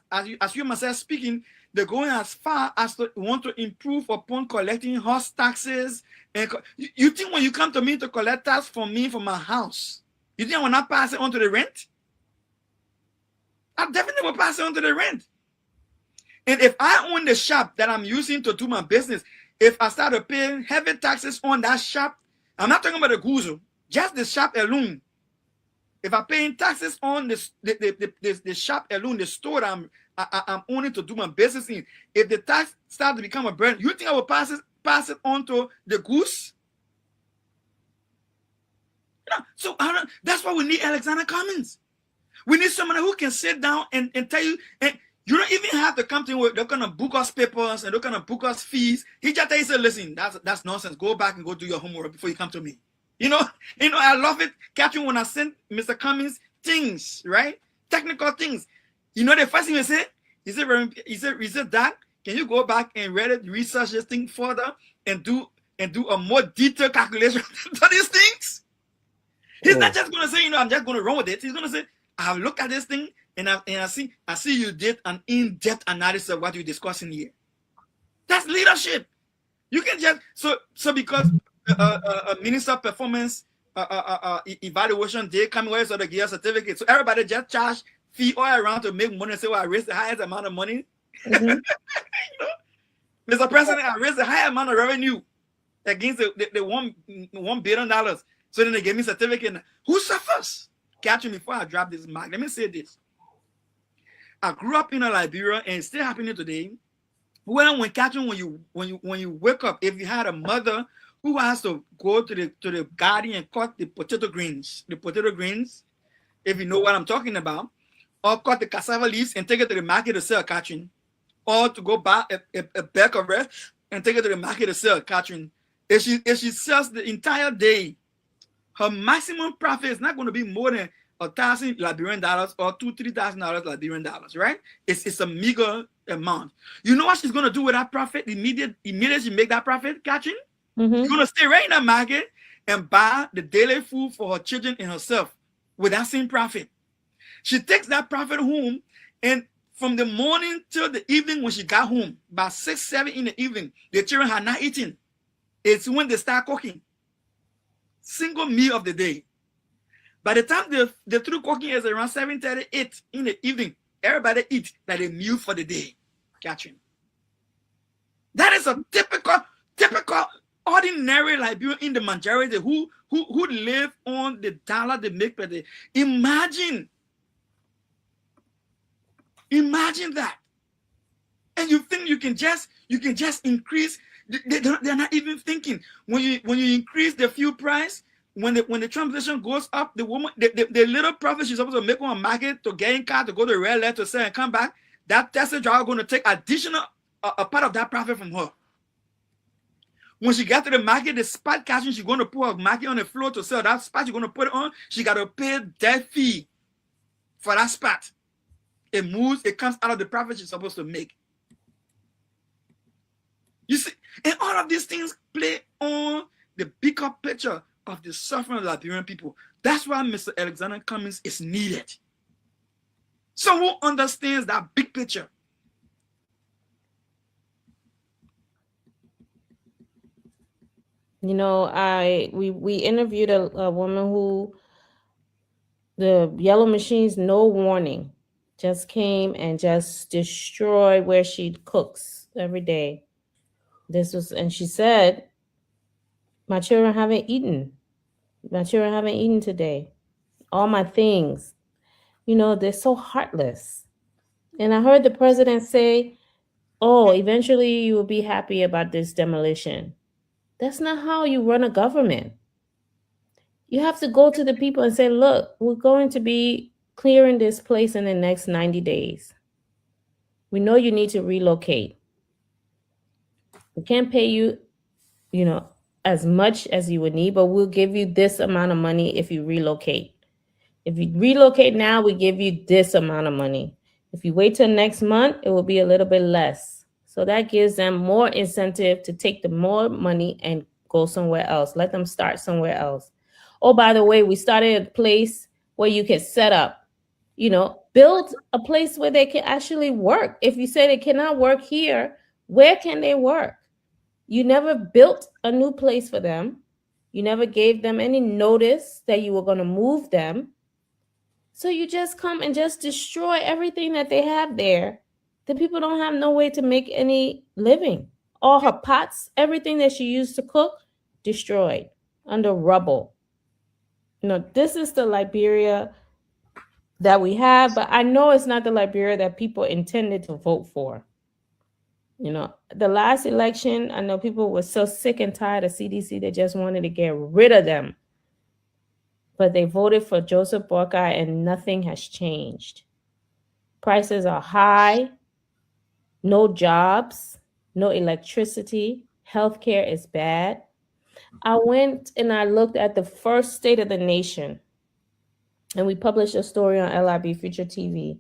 you myself speaking, they're going as far as to want to improve upon collecting house taxes. And you think when you come to me to collect tax from me for my house, you think I will not pass it on to the rent? I definitely will pass it on to the rent. And if I own the shop that I'm using to do my business, if I start paying heavy taxes on that shop, I'm not talking about the guzo, just the shop alone. If I'm paying taxes on the shop alone, the store I'm owning to do my business in. If the tax starts to become a burden, you think I will pass it on to the goose? No. So that's why we need Alexander Cummings. We need someone who can sit down and tell you, and you don't even have to come to him where they're gonna book us papers and they're gonna book us fees. He just tells you, listen, that's nonsense. Go back and go do your homework before you come to me. I love it, Catherine, when I sent Mr. Cummings things, right? Technical things. The first thing he said, Doc, can you go back and research this thing further and do a more detailed calculation to these things? He's not just gonna say, I'm just gonna run with it. He's gonna say, I have looked at this thing and I see you did an in-depth analysis of what you're discussing here. That's leadership. You can just so because a minister performance evaluation day coming where so they give a certificate. So everybody just charge fee all around to make money and say, well, I raised the highest amount of money. Mr. President, I raised the highest amount of revenue against the $1 billion. So then they gave me a certificate. Who suffers? Catch me before I drop this mark. Let me say this. I grew up in Liberia and it's still happening today. When you wake up, if you had a mother who has to go to the garden and cut the potato greens, if you know what I'm talking about, or cut the cassava leaves and take it to the market to sell, catching, or to go buy a bag of rice and take it to the market to sell, catching. If she sells the entire day, her maximum profit is not going to be more than $1,000 Liberian dollars or $2,000-$3,000 Liberian dollars, right? It's a meager amount. You know what she's going to do with that profit? Immediately she make that profit, catching? She's going to stay right in that market and buy the daily food for her children and herself with that same profit. She takes that profit home, and from the morning till the evening when she got home, by 6, 7 in the evening, the children had not eaten. It's when they start cooking. Single meal of the day. By the time the through cooking is around 7:30, 8 in the evening, everybody eats like a meal for the day. Catching. That is a typical ordinary Liberian in the majority who live on the dollar they make per day. Imagine that. And you think you can just increase. They're not even thinking when you increase the fuel price, when the transportation goes up, the little profit she's supposed to make on a market to get in car to go to red light to sell and come back, that Tesla driver going to take additional a part of that profit from her. When she got to the market, the spot catching, she's going to put a market on the floor to sell that spot. She's going to put it on. She got to pay that fee for that spot. It comes out of the profit she's supposed to make. You see, and all of these things play on the bigger picture of the suffering of Liberian people. That's why Mr. Alexander Cummings is needed. Someone who understands that big picture. We interviewed a woman who the yellow machines, no warning, just came and just destroyed where she cooks every day. And she said, my children haven't eaten. My children haven't eaten today. All my things, they're so heartless. And I heard the president say, eventually you will be happy about this demolition. That's not how you run a government. You have to go to the people and say, look, we're going to be clearing this place in the next 90 days. We know you need to relocate. We can't pay you, as much as you would need, but we'll give you this amount of money if you relocate. If you relocate now, we give you this amount of money. If you wait till next month, it will be a little bit less. So that gives them more incentive to take the more money and go somewhere else. Let them start somewhere else. Oh, by the way, we started a place where you can set up, build a place where they can actually work. If you say they cannot work here, where can they work? You never built a new place for them. You never gave them any notice that you were going to move them. So you just come and just destroy everything that they have there. The people don't have no way to make any living. All her pots, everything that she used to cook, destroyed under rubble. This is the Liberia that we have, but I know it's not the Liberia that people intended to vote for. You know, the last election, I know people were so sick and tired of CDC, they just wanted to get rid of them. But they voted for Joseph Boakai and nothing has changed. Prices are high, no jobs, no electricity, healthcare is bad. I went and I looked at the first state of the nation, and we published a story on LIB Future TV.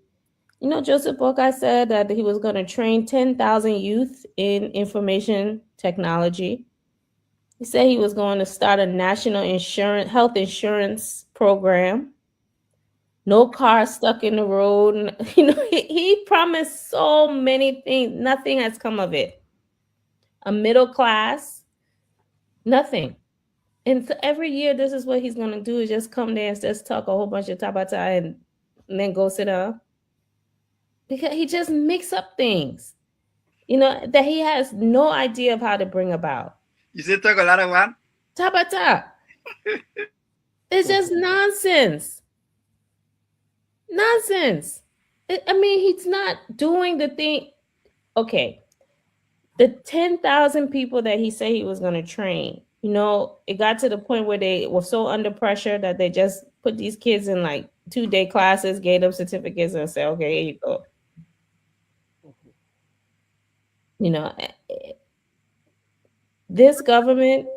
You know, Joseph Boakai said that he was going to train 10,000 youth in information technology. He said he was going to start a national health insurance program. No cars stuck in the road. You know, he promised so many things. Nothing has come of it. A middle class, nothing. And so every year, this is what he's going to do, is just come there and just talk a whole bunch of tabata and then go sit down. Because he just makes up things, you know, that he has no idea of how to bring about. You say talk a lot of what? Tabata. It's just nonsense. Nonsense. I mean, he's not doing the thing. Okay. The 10,000 people that he said he was going to train, you know, it got to the point where they were so under pressure that they just put these kids in like 2-day classes, gave them certificates, and said, okay, here you go. You know, this government,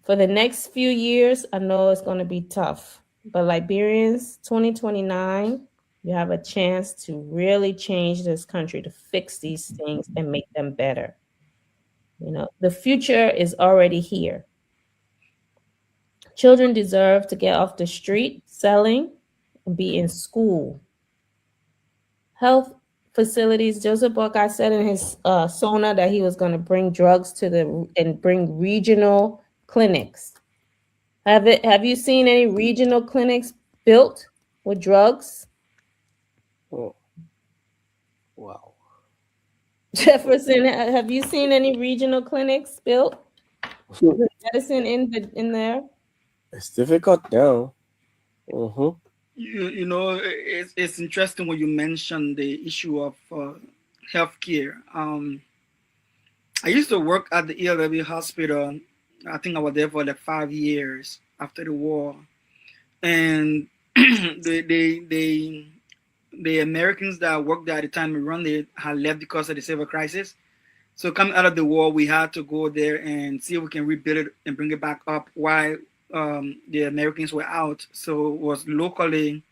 for the next few years, I know it's going to be tough. But Liberians, 2029, you have a chance to really change this country, to fix these things and make them better. You know, the future is already here. Children deserve to get off the street selling and be in school. Health facilities. Joseph Boakai said in his SONA that he was going to bring drugs and bring regional clinics. Have you seen any regional clinics built with drugs? Oh, wow. Jefferson, have you seen any regional clinics built with medicine in there? It's difficult now. You know, it's interesting when you mentioned the issue of healthcare. I used to work at the LIB hospital. I think I was there for like 5 years after the war, and the Americans that worked there at the time around there had left because of the civil crisis. So coming out of the war, we had to go there and see if we can rebuild it and bring it back up while the Americans were out. So it was locally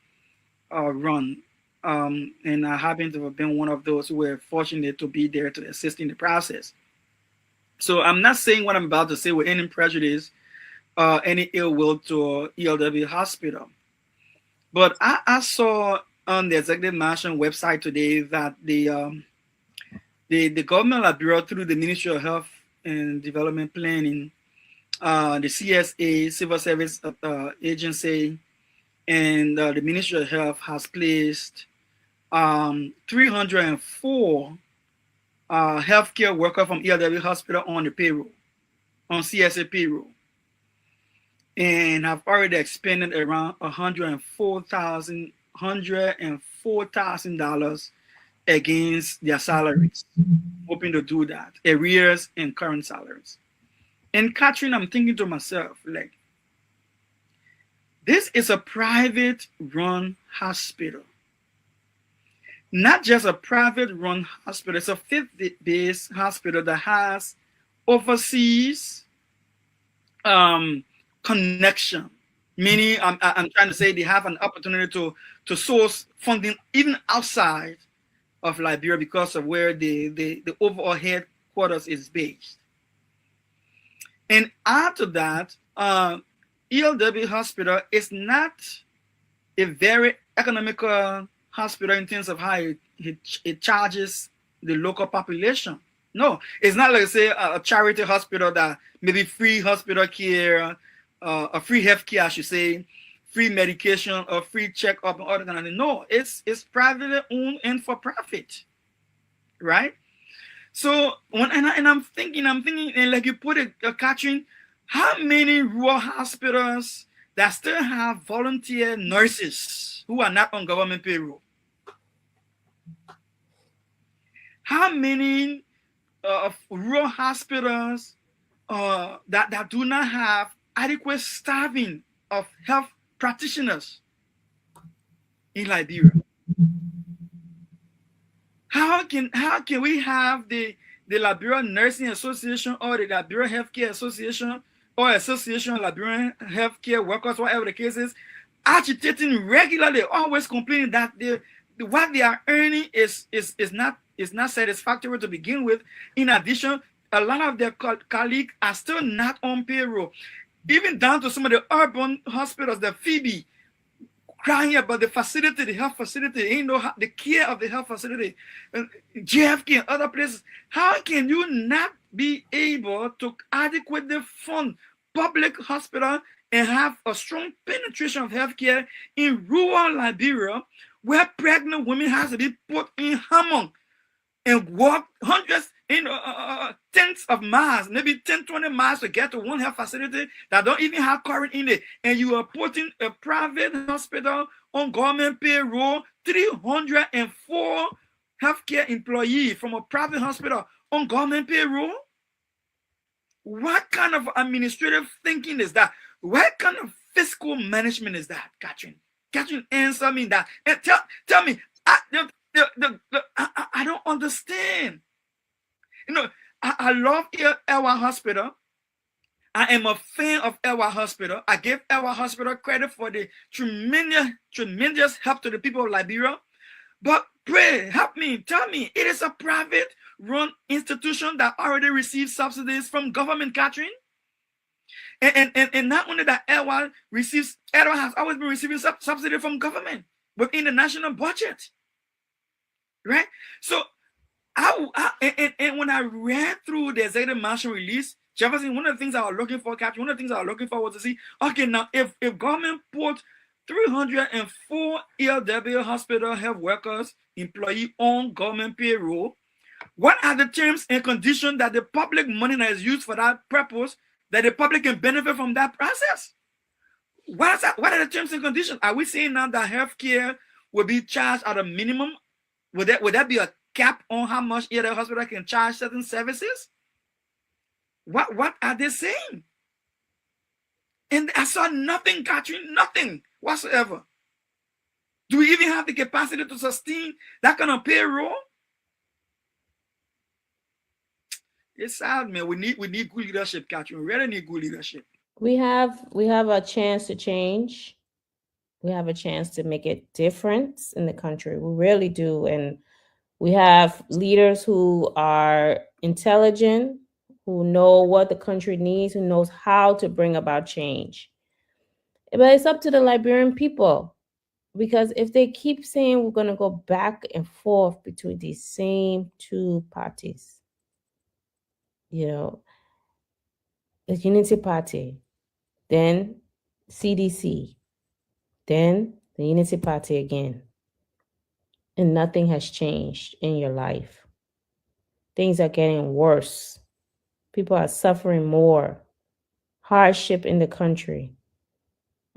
run. And I happened to have been one of those who were fortunate to be there to assist in the process. So I'm not saying what I'm about to say with any prejudice, any ill will to ELW Hospital. But I saw on the Executive Mansion website today that the government of Liberia, through the Ministry of Health and Development Planning, the CSA, Civil Service Agency, and the Ministry of Health has placed 304 healthcare workers from ELW Hospital on the payroll, on CSA payroll, and have already expended around $104,000 against their salaries, hoping to do that, arrears and current salaries. And Catherine, I'm thinking to myself, like, this is a private run hospital. Not just a private run hospital, it's a faith-based hospital that has overseas connection. Meaning, I'm trying to say they have an opportunity to source funding even outside of Liberia because of where the overall headquarters is based. And after that, ELW Hospital is not a very economical hospital in terms of how it charges the local population. No, it's not like, say, a charity hospital that maybe free hospital care, a free health care, I should say, free medication or free checkup and all that kind of thing. No, it's privately owned and for profit, right? So I'm thinking, and like you put it, Catherine, how many rural hospitals that still have volunteer nurses who are not on government payroll? How many rural hospitals that do not have adequate staffing of health practitioners in Liberia? How can we have the Liberia Nursing Association or the Liberia Healthcare Association or Association of Liberian Healthcare Workers, whatever the case is, agitating regularly, always complaining that what they are earning is not satisfactory to begin with. In addition, a lot of their colleagues are still not on payroll, even down to some of the urban hospitals, the Phoebe, crying about the facility, the health facility, the care of the health facility, JFK and other places. How can you not be able to adequately fund public hospital and have a strong penetration of healthcare in rural Liberia, where pregnant women have to be put in hammock and walk hundreds, tens of miles, maybe 10, 20 miles to get to one health facility that don't even have current in it, and you are putting a private hospital on government payroll, 304 healthcare employees from a private hospital on government payroll? What kind of administrative thinking is that? What kind of fiscal management is that, Catherine? Catherine, answer me that. And tell me, I don't understand. I love Elwa Hospital. I am a fan of Elwa Hospital. I give Elwa Hospital credit for the tremendous help to the people of Liberia. But pray, help me, tell me, it is a private-run institution that already receives subsidies from government, Catherine. And not only that, Elwa has always been receiving subsidy from government within the national budget, right? So, and when I read through the executive mansion release, Jefferson, one of the things I was looking for, Captain, one of the things I was looking for was to see, okay, now if government put 304 ELW hospital health workers, employee on government payroll, what are the terms and conditions that the public money that is used for that purpose, that the public can benefit from that process? What are the terms and conditions? Are we saying now that healthcare will be charged at a minimum? Would that be a cap on how much either hospital can charge certain services? What are they saying? And I saw nothing, Catherine, nothing whatsoever. Do we even have the capacity to sustain that kind of payroll? It's sad, man. We need good leadership, Catherine. We really need good leadership. We have a chance to change. We have a chance to make a difference in the country. We really do. And we have leaders who are intelligent, who know what the country needs, who knows how to bring about change. But it's up to the Liberian people, because if they keep saying we're going to go back and forth between these same two parties, the Unity Party, then CDC, then the Unity Party again, and nothing has changed in your life. Things are getting worse. People are suffering more. Hardship in the country.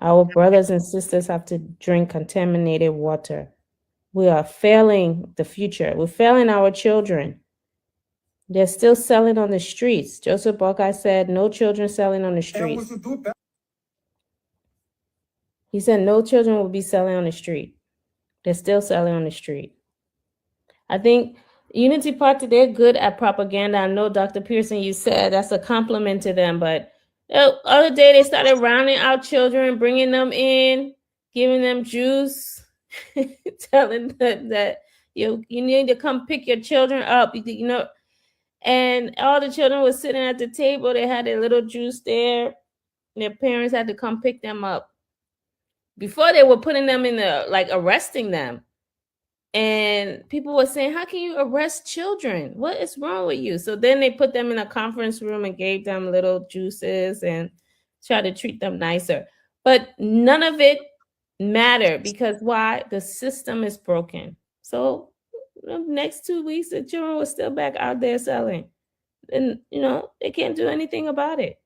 Our brothers and sisters have to drink contaminated water. We are failing the future. We're failing our children. They're still selling on the streets. Joseph Buckeye said, no children selling on the streets. He said no children will be selling on the street. They're still selling on the street. I think Unity Party, they're good at propaganda. I know, Dr. Pearson, you said that's a compliment to them, but the other day they started rounding out children, bringing them in, giving them juice, telling them that you need to come pick your children up, and all the children were sitting at the table. They had their little juice there. Their parents had to come pick them up. Before, they were putting them in arresting them. And people were saying, how can you arrest children? What is wrong with you? So then they put them in a conference room and gave them little juices and tried to treat them nicer. But none of it mattered, because why? The system is broken. So the next 2 weeks, the children were still back out there selling. And, they can't do anything about it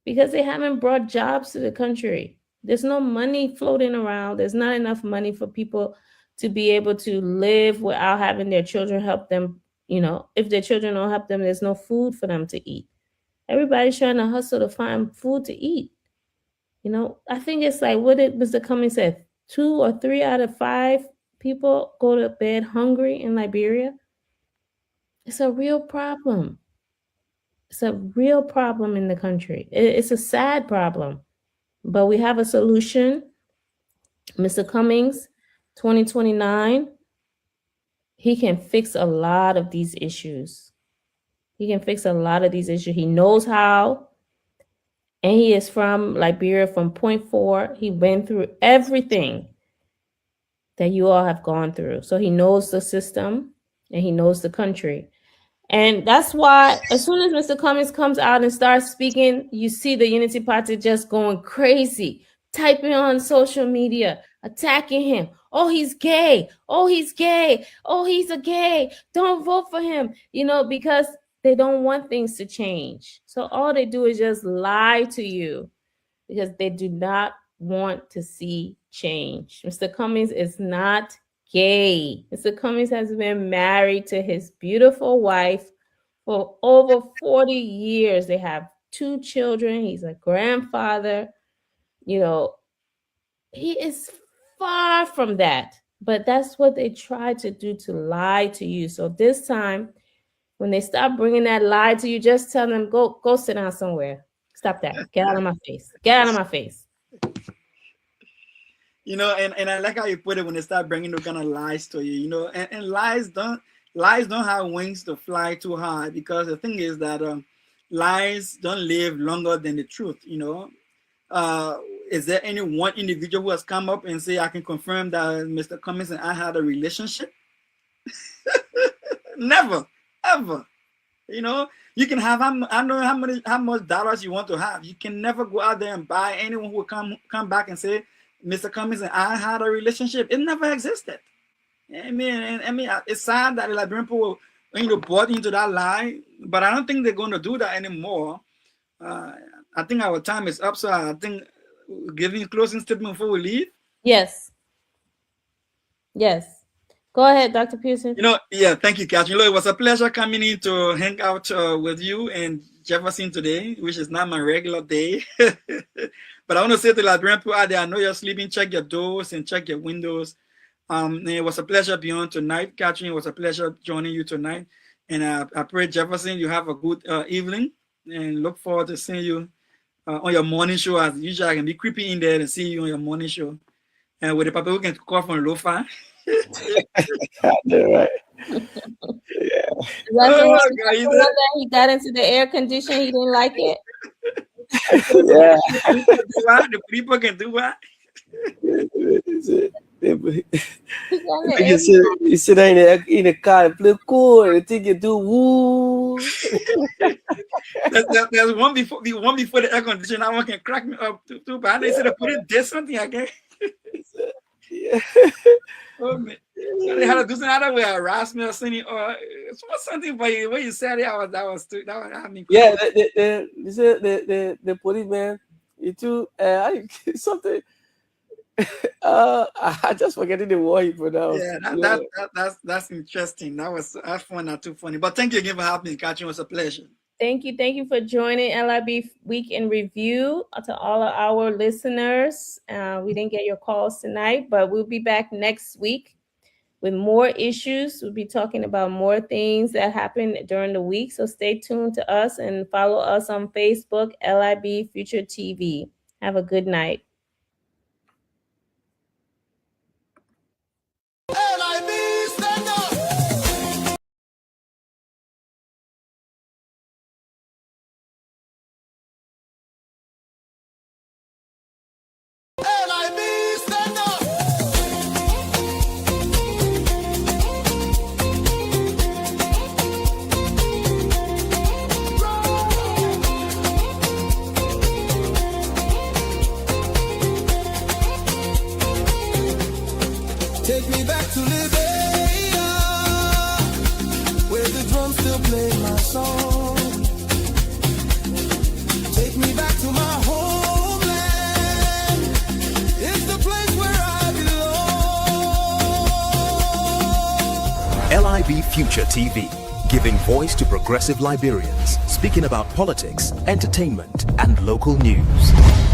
because they haven't brought jobs to the country. There's no money floating around. There's not enough money for people to be able to live without having their children help them. You know, if their children don't help them, there's no food for them to eat. Everybody's trying to hustle to find food to eat. You know, I think it's like, what did Mr. Cummings said? 2 or 3 out of 5 people go to bed hungry in Liberia. It's a real problem. It's a real problem in the country. It's a sad problem, but we have a solution. Mr. Cummings, 2029, he can fix a lot of these issues. He can fix a lot of these issues. He knows how. And he is from Liberia, from Point 4. He went through everything that you all have gone through. So he knows the system and he knows the country. And that's why as soon as Mr. Cummings comes out and starts speaking, you see the Unity Party just going crazy, typing on social media, attacking him. Oh, he's gay. Oh, he's gay. Oh, he's a gay. Don't vote for him. You know, because they don't want things to change. So all they do is just lie to you because they do not want to see change. Mr. Cummings is not gay. Mr. Cummings has been married to his beautiful wife for over 40 years. They have 2 children. He's a grandfather. You know, he is far from that. But that's what they try to do, to lie to you. So this time, when they stop bringing that lie to you, just tell them, go sit down somewhere. Stop that. Get out of my face. Get out of my face. You know, and I like how you put it, when they start bringing those kind of lies to you, you know, and lies don't have wings to fly too high, because the thing is that lies don't live longer than the truth, you know. Is there any one individual who has come up and say, I can confirm that Mr. Cummings and I had a relationship? Never, ever. You know, you can have, I don't know how much dollars you want to have. You can never go out there and buy anyone who will come back and say, Mr. Cummings and I had a relationship. It never existed. I mean, it's sad that the Liberian people, you know, bought into that lie, but I don't think they're going to do that anymore. I think our time is up, so I think giving a closing statement before we leave. Yes. Yes. Go ahead, Dr. Pearson. You know, yeah, thank you, Catherine. It was a pleasure coming in to hang out with you and Jefferson today, which is not my regular day. But I want to say to the Liberian people out there, I know you're sleeping, check your doors and check your windows. It was a pleasure being on tonight. Catherine, it was a pleasure joining you tonight. And I pray, Jefferson, you have a good evening, and look forward to seeing you on your morning show. As usual, I can be creeping in there and see you on your morning show. And with the people who can call from Lofa. Right. Yeah. He got into the air condition. He didn't like it. Yeah. The people can do what? You sit there in the car and play cool, and you think you do woo. There's one before the air conditioner. That one can crack me up too bad. They said to put it there something again. Yeah. Oh, man. So they had to do something other way, harass me or something, or something. But when you said it, that was happening. Yeah, the policeman, something. I just forgetting the word he pronounced. Yeah, that's interesting. That's fun, not too funny. But thank you again for having me, Catherine. It was a pleasure. Thank you for joining LIB Week in Review. To all of our listeners, we didn't get your calls tonight, but we'll be back next week with more issues. We'll be talking about more things that happened during the week. So stay tuned to us and follow us on Facebook, LIB Future TV. Have a good night. Take me back to Liberia, where the drums still play my song. Take me back to my homeland, LIB Future TV, giving voice to progressive Liberians, speaking about politics, entertainment, and local news.